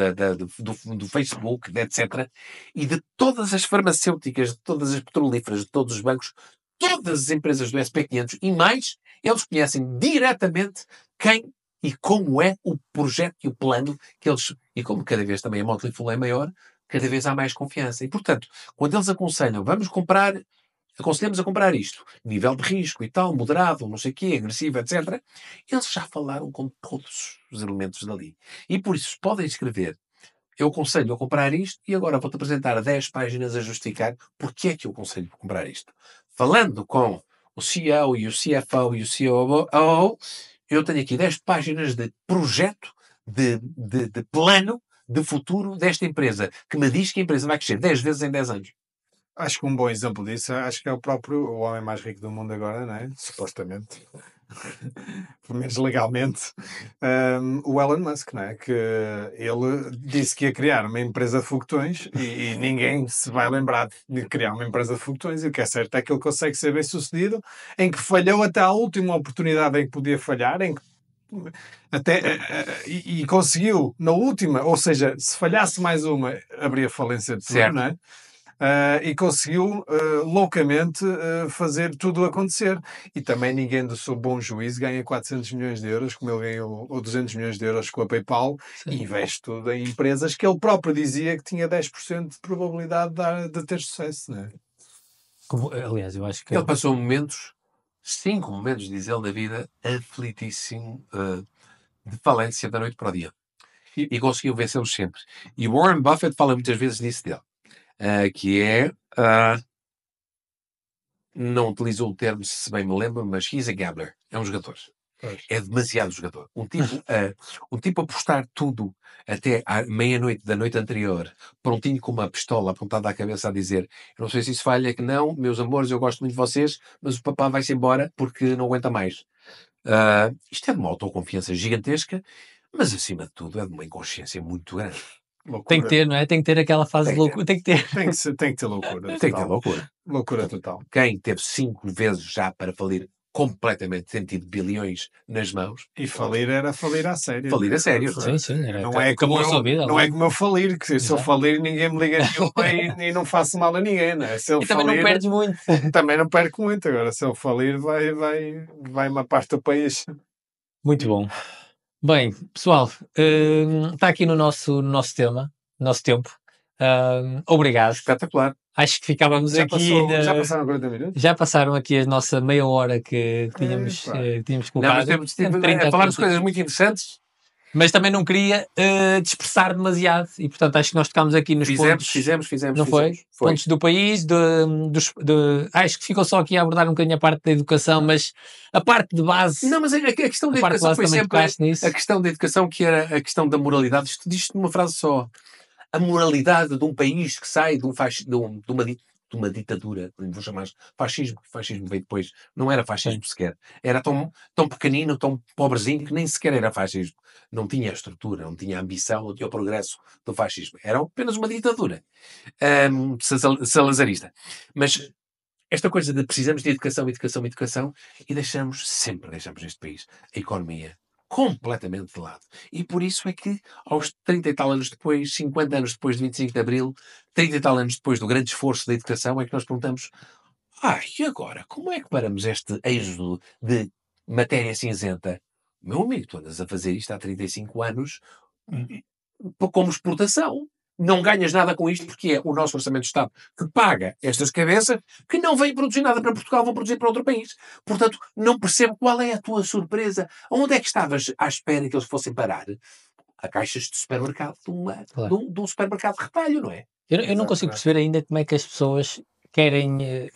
do Facebook, etc. E de todas as farmacêuticas, de todas as petrolíferas, de todos os bancos, todas as empresas do SP500 e mais, eles conhecem diretamente quem e como é o projeto e o plano que eles... E como cada vez também a Motley Fool é maior, cada vez há mais confiança. E, portanto, quando eles aconselham, aconselhamos a comprar isto, nível de risco e tal, moderado, não sei o quê, agressivo, etc., eles já falaram com todos os elementos dali. E por isso podem escrever, eu aconselho a comprar isto e agora vou-te apresentar 10 páginas a justificar porque é que eu aconselho a comprar isto. Falando com o CEO e o CFO e o COO, eu tenho aqui 10 páginas de projeto, de plano de futuro desta empresa, que me diz que a empresa vai crescer 10 vezes em 10 anos. Acho que um bom exemplo disso, acho que é o homem mais rico do mundo agora, não é? Supostamente. Pelo menos legalmente. O Elon Musk, não é? Que ele disse que ia criar uma empresa de foguetões e ninguém se vai lembrar de criar uma empresa de foguetões. E o que é certo é que ele consegue ser bem sucedido, em que falhou até a última oportunidade em que podia falhar, em que e conseguiu na última, ou seja, se falhasse mais uma, haveria falência de tudo, não é? e conseguiu loucamente fazer tudo acontecer. E também ninguém do seu bom juízo ganha 400 milhões de euros, como ele ganhou, ou 200 milhões de euros com a PayPal, e investe tudo em empresas que ele próprio dizia que tinha 10% de probabilidade de ter sucesso, não é? Aliás, eu acho que ele passou momentos, 5 momentos, diz ele, da vida, aflitíssimo, de falência da noite para o dia. E conseguiu vencê-los sempre. E Warren Buffett fala muitas vezes disso dele. Que é... não utilizou o termo, se bem me lembro, mas he's a gambler. É um jogador. É demasiado jogador. Um tipo apostar tudo até à meia-noite da noite anterior, prontinho com uma pistola apontada à cabeça a dizer: eu não sei se isso falha, que não, meus amores, eu gosto muito de vocês, mas o papá vai-se embora porque não aguenta mais. Isto é de uma autoconfiança gigantesca, mas acima de tudo é de uma inconsciência muito grande. Loucura. Tem que ter, não é? Tem que ter aquela fase de loucura. Tem que ter. Tem que ter loucura. Tem que ter loucura. Loucura total. Quem teve 5 vezes já para falir completamente, tem tido bilhões nas mãos. E falir era falir a sério. Falir a sério. Sim. Não é como eu falir, que se eu falir ninguém me liga e não faço mal a ninguém, né? Se eu e também não perdes muito. Também não perco muito. Agora, se eu falir, vai uma parte do país. Muito bom. Bem, pessoal, está aqui no nosso tema, nosso tempo. Obrigado. Espetacular. Acho que ficávamos aqui. Já passaram 40 minutos? Já passaram aqui a nossa meia hora que tínhamos colocado. Não, mas temos falarmos coisas muito interessantes. Mas também não queria dispersar demasiado e, portanto, acho que nós tocámos aqui nos pontos. Fizemos. Não foi? Pontos do país, acho que ficou só aqui a abordar um bocadinho a parte da educação, mas a parte de base... Não, mas a questão da educação foi sempre a questão da educação, que era a questão da moralidade. Isto diz-te numa frase só. A moralidade de um país que sai de uma ditadura, vou chamar fascismo. Fascismo veio depois. Não era fascismo sequer. Era tão pequenino, tão pobrezinho, que nem sequer era fascismo. Não tinha a estrutura, não tinha a ambição, não tinha o progresso do fascismo. Era apenas uma ditadura salazarista. Mas esta coisa de precisamos de educação, e deixamos neste país a economia completamente de lado. E por isso é que aos 30 e tal anos depois, 50 anos depois de 25 de Abril, 30 e tal anos depois do grande esforço da educação, é que nós perguntamos: e agora? Como é que paramos este êxodo de matéria cinzenta? Meu amigo, tu andas a fazer isto há 35 anos como exportação. Não ganhas nada com isto, porque é o nosso Orçamento de Estado que paga estas cabeças que não vêm produzir nada para Portugal, vão produzir para outro país. Portanto, não percebo qual é a tua surpresa. Onde é que estavas à espera que eles fossem parar? A caixas de supermercado de um supermercado de retalho, não é? Eu não consigo perceber ainda como é que as pessoas querem...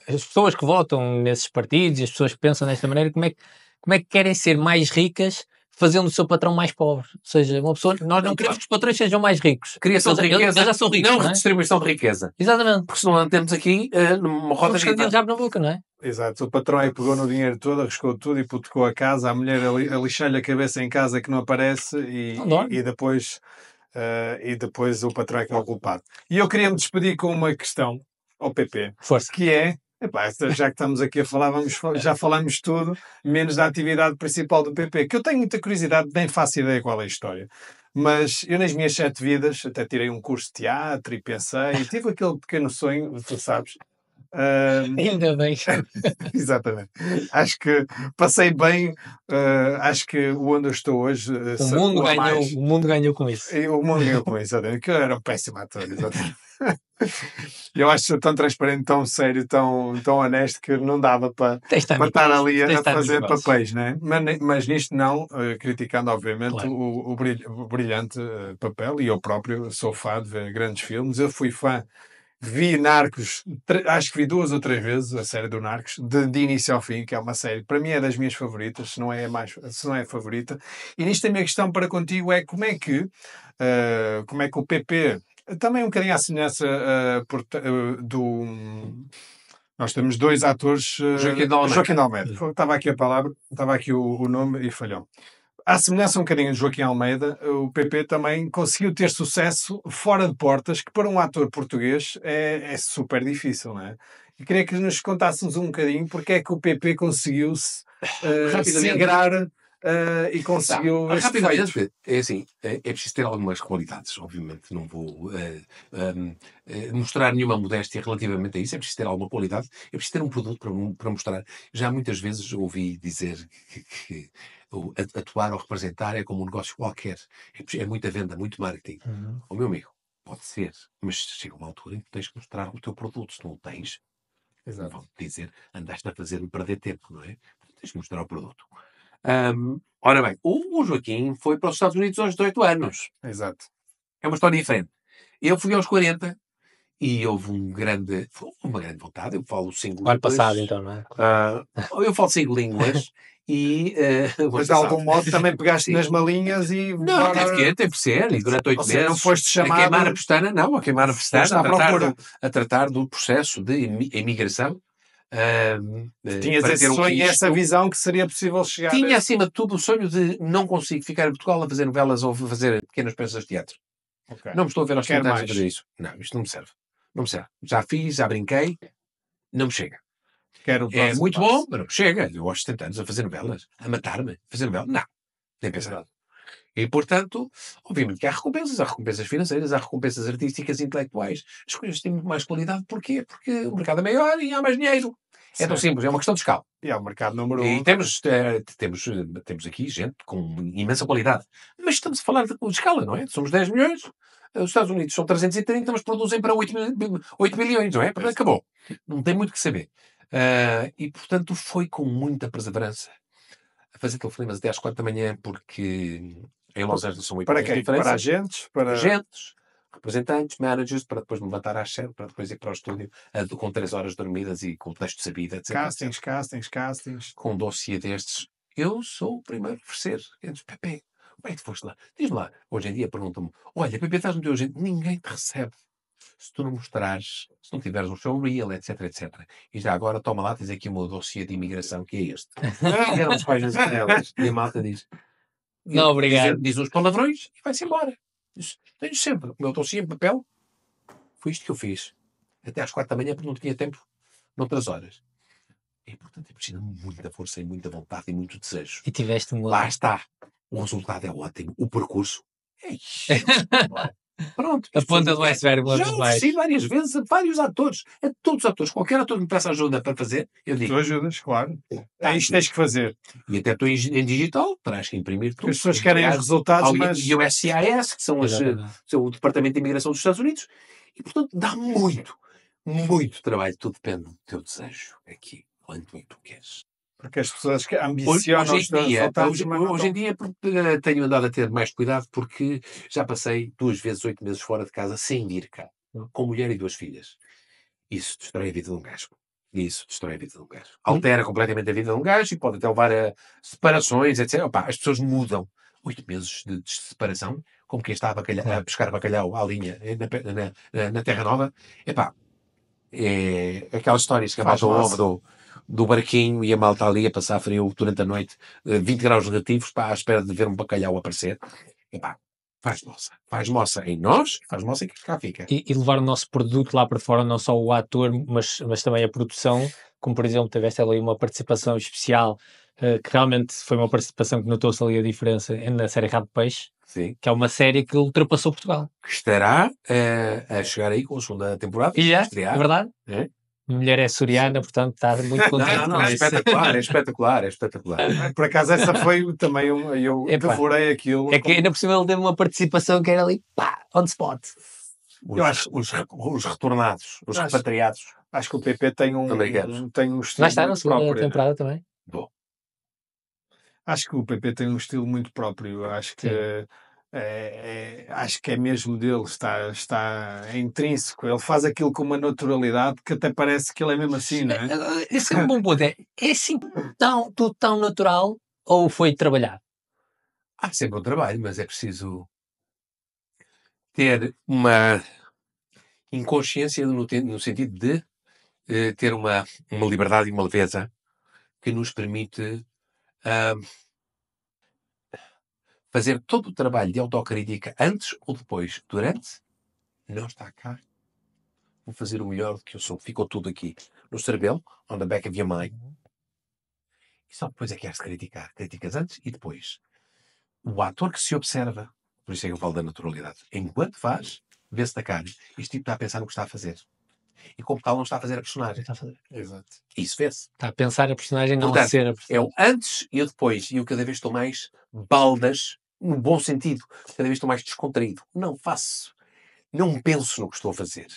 as pessoas que votam nesses partidos e as pessoas que pensam desta maneira, como é que querem ser mais ricas fazendo o seu patrão mais pobre? Ou seja, uma pessoa... Nós não queremos que os patrões sejam mais ricos. Criação de riqueza. Eles já são ricos, não redistribuição de riqueza. Exatamente. Porque senão temos aqui numa roda de já na boca, não é? Exato. O patrão aí pegou no dinheiro todo, arriscou tudo, hipotecou a casa, a mulher a lixar-lhe a cabeça em casa que não aparece e depois o patrão é que é o culpado. E eu queria me despedir com uma questão ao PP. Força. Que é... já que estamos aqui a falar, já falamos tudo, menos da atividade principal do PP, que eu tenho muita curiosidade, nem faço ideia qual é a história. Mas eu, nas minhas 7 vidas, até tirei um curso de teatro e pensei, tive aquele pequeno sonho, tu sabes. Ainda bem. Exatamente. Acho que passei bem, acho que onde eu estou hoje... O mundo ganhou com isso. O mundo ganhou com isso, exatamente. Que eu era um péssimo ator, exatamente. Eu acho tão transparente, tão sério, tão honesto, que não dava para estar ali a fazer papéis, né? Mas nisto não, criticando obviamente claro. o brilhante papel, e eu próprio sou fã de ver grandes filmes. Eu fui fã, vi Narcos, acho que vi 2 ou 3 vezes a série do Narcos, de início ao fim, que é uma série, para mim é das minhas favoritas, se não é a favorita. E nisto a minha questão para contigo é como é que o PP... Também um bocadinho à semelhança do... Nós temos 2 atores... Joaquim de Almeida. Estava aqui a palavra, estava aqui o nome e falhou. À semelhança um bocadinho de Joaquim Almeida, o PP também conseguiu ter sucesso fora de portas, que para um ator português é super difícil, não é? E queria que nos contássemos um bocadinho porque é que o PP conseguiu se ingrar e conseguiu este feito. Rapidamente, é assim, é preciso ter algumas qualidades, obviamente, não vou mostrar nenhuma modéstia relativamente a isso, é preciso ter alguma qualidade, é preciso ter um produto para mostrar. Já muitas vezes ouvi dizer que atuar ou representar é como um negócio qualquer, é muita venda, muito marketing. O meu amigo, pode ser, mas chega uma altura em que tens que mostrar o teu produto, se não o tens, vão-te dizer, andaste a fazer-me perder tempo, não é? Tens que mostrar o produto. Ora bem, o Joaquim foi para os Estados Unidos aos 18 anos. Exato. É uma história diferente. Eu fui aos 40 e houve uma grande vontade. Eu falo 5 línguas. O ano passado, então, não é? Eu falo 5 línguas e... mas de algum modo também pegaste nas malinhas e... Não, teve que ser. E durante 8 meses... não foste chamado... A queimar a pestana, não. A queimar a pestana. A tratar do processo de imigração. Tinhas esse sonho e essa visão que seria possível chegar... Tinha, acima de tudo, o sonho de não consigo ficar em Portugal a fazer novelas ou fazer pequenas peças de teatro. Não me estou a ver aos 30 anos a fazer isso. Não, isto não me serve. Não me serve. Já fiz, já brinquei. Não me chega. É muito bom, mas não me chega. Eu aos 70 anos a fazer novelas. A matar-me. A fazer novelas. Não. Nem pensar. E, portanto, obviamente que há recompensas financeiras, há recompensas artísticas e intelectuais. As coisas têm muito mais qualidade. Porquê? Porque o mercado é maior e há mais dinheiro. É tão simples, é uma questão de escala. E é o mercado número 1. E temos aqui gente com imensa qualidade. Mas estamos a falar de escala, não é? Somos 10 milhões, os Estados Unidos são 330, mas produzem para 8 bilhões, não é? Acabou. Não tem muito que saber. E, portanto, foi com muita perseverança a fazer telefonemas até às 4 da manhã, porque em Los Angeles são 8 para horas de quem? diferença. Para agentes? Para agentes, representantes, managers, para depois me levantar às 7, para depois ir para o estúdio com 3 horas dormidas e com o texto sabido, etc. Castings. Com um dossiê destes, eu sou o primeiro a oferecer. Eu disse, Pepe, como é que tu foste lá? Diz-me lá. Hoje em dia perguntam-me, olha, Pepe, estás no teu agente? Ninguém te recebe. Se tu não mostrares, se não tiveres um show real, etc, etc. E já agora, toma lá, tens aqui o meu dossiê de imigração, que é este. Eram as páginas amarelas. E a malta diz... Não, obrigado. Diz uns palavrões e vai-se embora. Tenho sempre o meu dossiê em papel. Foi isto que eu fiz. Até às 4 da manhã, porque não tinha tempo noutras horas. E, portanto, é preciso muita força e muita vontade e muito desejo. E tiveste um... Lá está. O resultado é ótimo. O percurso é pronto. A ponta do iceberg. Já ofereci várias vezes a vários atores. A todos os atores. Qualquer ator que me peça ajuda para fazer, eu digo. Tu ajudas, claro. É isto que tens que fazer. E até estou em digital, terás que imprimir tudo. Porque as pessoas querem os resultados, mas... E o SCIS, que são o Departamento de Imigração dos Estados Unidos. E, portanto, dá muito trabalho. Tudo depende do teu desejo aqui. Quanto é que tu queres? Porque as pessoas que ambicionam os resultados... Hoje em dia tenho andado a ter mais cuidado porque já passei 2 vezes 8 meses fora de casa sem vir cá. Com mulher e 2 filhas. Isso destrói a vida de um gajo. Altera completamente a vida de um gajo e pode até levar a separações, etc. Opa, as pessoas mudam. 8 meses de separação, como quem estava a pescar bacalhau à linha na Terra Nova. Epá, é aquelas histórias que a malta ouve do barquinho e a malta ali a passar frio durante a noite, 20 graus negativos, à espera de ver um bacalhau aparecer. Epá, faz moça em nós, faz moça em que cá fica. E levar o nosso produto lá para fora, não só o ator, mas também a produção, como por exemplo, tiveste ali uma participação especial, que realmente foi uma participação que notou-se ali a diferença na série Rabo de Peixe. Sim. Que é uma série que ultrapassou Portugal. Que estará a chegar aí com a segunda temporada. E é verdade. É? A mulher é açoriana, portanto está muito contente. Não, é espetacular. Por acaso essa foi também eu devorei aquilo. É que ainda por cima ele teve uma participação que era ali, pá, on spot. Os retornados, os repatriados. Acho que o PP tem um estilo Vai estar na muito segunda próprio. temporada também. Bom. Acho que o PP tem um estilo muito próprio. Acho que é mesmo dele, está intrínseco. Ele faz aquilo com uma naturalidade que até parece que ele é mesmo assim, não é? Esse é um bom ponto. É assim tudo tão natural ou foi trabalhado? Há sempre um trabalho, mas é preciso ter uma inconsciência no sentido de ter uma liberdade e uma leveza que nos permite fazer todo o trabalho de autocrítica antes ou depois. Durante, não está cá. Vou fazer o melhor do que eu sou. Ficou tudo aqui no cerebelo, on the back of your mind. E só depois é que queres criticar. Criticas antes e depois. O ator que se observa, por isso é que eu falo da naturalidade, enquanto faz, vê-se da cara. Este tipo está a pensar no que está a fazer. E como tal não está a fazer a personagem. Está a fazer. Exato. Isso vê-se. Está a pensar a personagem, não a Portanto, ser a é personagem. o antes e o depois. E eu cada vez estou mais baldas, no bom sentido. Cada vez estou mais descontraído. Não faço. Não penso no que estou a fazer.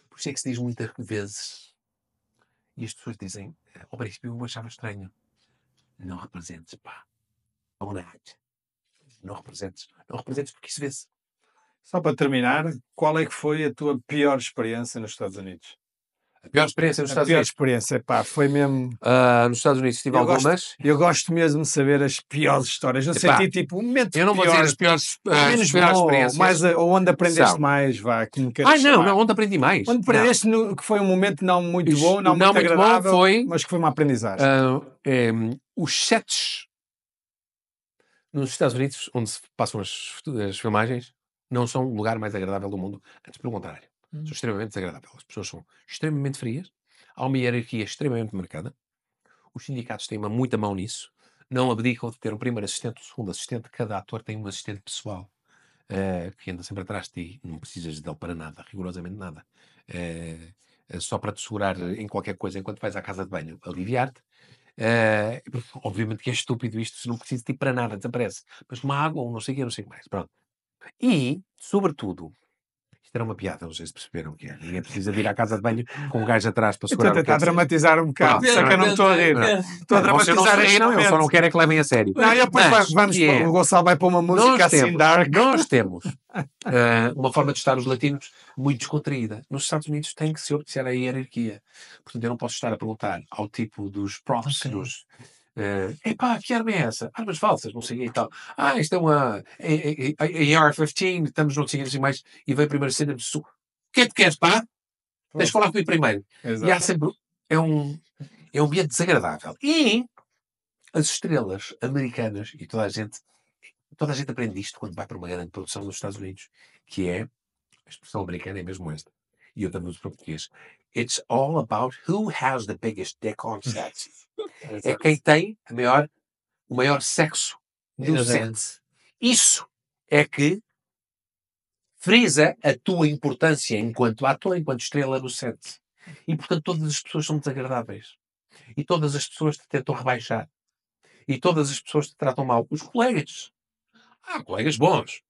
Por isso é que se diz muitas vezes, e as pessoas dizem, ao princípio eu achava estranho, não representes, pá. Don't act. Não representes. Não representes porque isso vê-se. Só para terminar, qual é que foi a tua pior experiência nos Estados Unidos? A pior experiência nos A Estados pior Unidos. experiência, pá, foi mesmo... Nos Estados Unidos tive Eu gosto- algumas. Eu gosto mesmo de saber as piores histórias. Eu Epá, senti tipo um momento Eu não vou dizer pior, as piores, menos as piores bom, experiências. mais onde aprendeste São. mais, vá, que me queres Não, chamar. não, onde aprendi mais. Onde aprendeste que foi um momento não muito bom, não Não muito muito bom agradável, foi- mas que foi uma aprendizagem. Os sets nos Estados Unidos, onde se passam as filmagens, não são o lugar mais agradável do mundo. Antes, pelo contrário. São extremamente desagradáveis. As pessoas são extremamente frias. Há uma hierarquia extremamente marcada. Os sindicatos têm muita mão nisso. Não abdicam de ter um primeiro assistente, um segundo assistente. Cada ator tem um assistente pessoal que anda sempre atrás de ti. Não precisas dele para nada, rigorosamente nada. Só para te segurar em qualquer coisa enquanto vais à casa de banho, aliviar-te. Obviamente que é estúpido isto, se não precisa de ti para nada, desaparece. Mas uma água, não sei o que, não sei o que mais. Pronto. E, sobretudo, isto era uma piada, não sei se perceberam o que é. Ninguém precisa de ir à casa de banho com um gajo atrás para Estou segurar a o tentar quê? dramatizar um bocado, Pronto, só que eu não estou a rir. Estou a Vocês não dramatizar se este riram, eu só momento. não quero é que levem a sério. Não, e depois Mas, vamos que é, o Gonçalo vai para uma música assim dark. nós temos uma forma de estar os latinos muito descontraída. Nos Estados Unidos tem que se obedecer à hierarquia. Portanto, eu não posso estar a perguntar ao tipo dos props, dos... epá, que arma é essa? Armas falsas, não sei o que e tal. Isto é uma AR-15, estamos não sei o que mais, e vem primeiro cena de o que é que queres, pá? Tens de falar comigo primeiro. Exato. E há sempre... É um ambiente desagradável. E as estrelas americanas, e toda a gente aprende isto quando vai para uma grande produção nos Estados Unidos, que é, a expressão americana é mesmo esta, e eu também uso para português. It's all about who has the biggest dick on set. É quem tem o maior sexo no set. Isso é que frisa a tua importância enquanto ator, enquanto estrela no set. E, portanto, todas as pessoas são desagradáveis. E todas as pessoas te tentam rebaixar. E todas as pessoas te tratam mal. Os colegas. Há colegas bons.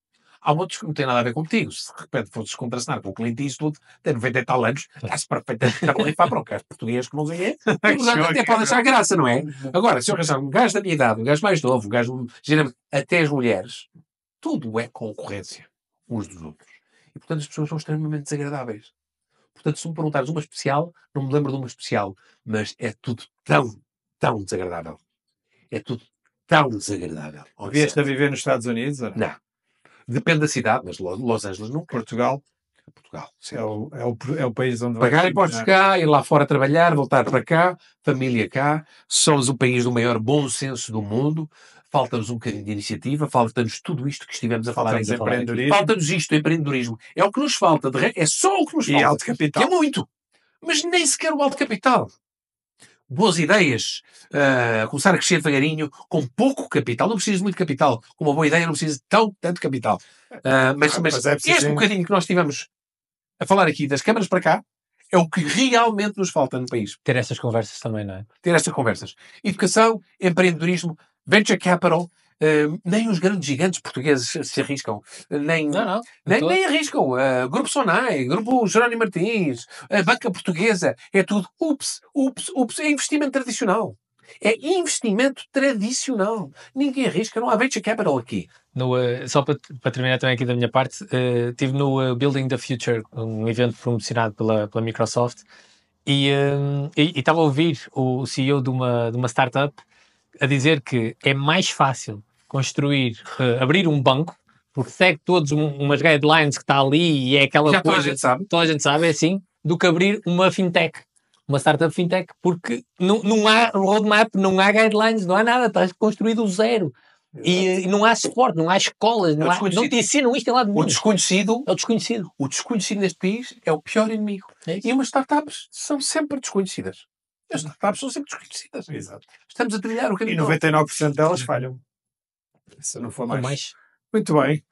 Há outros que não têm nada a ver contigo. Se de repente fosses contracenar com o Clint Eastwood, tem 90 e tal anos, está-se perfeitamente a borrifar para o gajo português que não sei é. E, portanto, até pode achar graça, não é? Agora, se eu arranjar um gajo da minha idade, um gajo mais novo, um gajo, geralmente, até as mulheres, tudo é concorrência uns dos outros. E, portanto, as pessoas são extremamente desagradáveis. Portanto, se me perguntares uma especial, não me lembro de uma especial, mas é tudo tão, tão desagradável. É tudo tão desagradável. Vieste a viver nos Estados Unidos? Ou não? Não. Depende da cidade, mas Los Angeles nunca. Portugal Portugal. é o país onde vai Pagar impostos cá, ir lá fora trabalhar, voltar para cá, família cá. Somos o país do maior bom senso do mundo. Falta-nos um bocadinho de iniciativa, falta-nos tudo isto que estivemos a falar. Empreendedorismo. Falta-nos isto, empreendedorismo. É o que nos falta, é só o que nos falta. E alto capital. Que é muito. Mas nem sequer o alto capital. Boas ideias, começar a crescer devagarinho, com pouco capital. Não preciso de muito capital. Com uma boa ideia não preciso de tanto capital. Mas é preciso este bocadinho que nós tivemos a falar aqui das câmaras para cá é o que realmente nos falta no país. Ter estas conversas também, não é? Ter estas conversas. Educação, empreendedorismo, venture capital. Nem os grandes gigantes portugueses se arriscam. Nem arriscam. Grupo Sonai, Grupo Jerónimo Martins, a Banca Portuguesa. É tudo ups. É investimento tradicional. É investimento tradicional. Ninguém arrisca. Não há venture capital aqui. Só para terminar também aqui da minha parte, estive no Building the Future, um evento promocionado pela Microsoft, e estava a ouvir o CEO de uma startup a dizer que é mais fácil abrir um banco, porque segue todos umas guidelines que está ali e é aquela Já coisa... Toda a gente sabe, é assim, do que abrir uma fintech. Uma startup fintech, porque não há roadmap, não há guidelines, não há nada, está construído do zero. E não há suporte, não há escolas, não te ensinam isto em lado nenhum. O desconhecido. É o desconhecido. O desconhecido neste país é o pior inimigo. E umas startups são sempre desconhecidas. As startups são sempre desconhecidas. Exato. Estamos a trilhar o E caminho. 99% delas falham. Se não for Ou mais. Muito bem.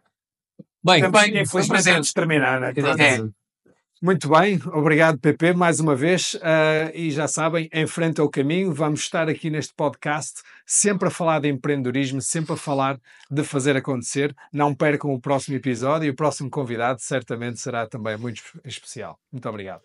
Bem, Infelizmente temos de terminar, né? É. Muito bem, obrigado PP mais uma vez, e já sabem, em frente ao caminho, vamos estar aqui neste podcast sempre a falar de empreendedorismo, sempre a falar de fazer acontecer. Não percam o próximo episódio e o próximo convidado certamente será também muito especial. Muito obrigado.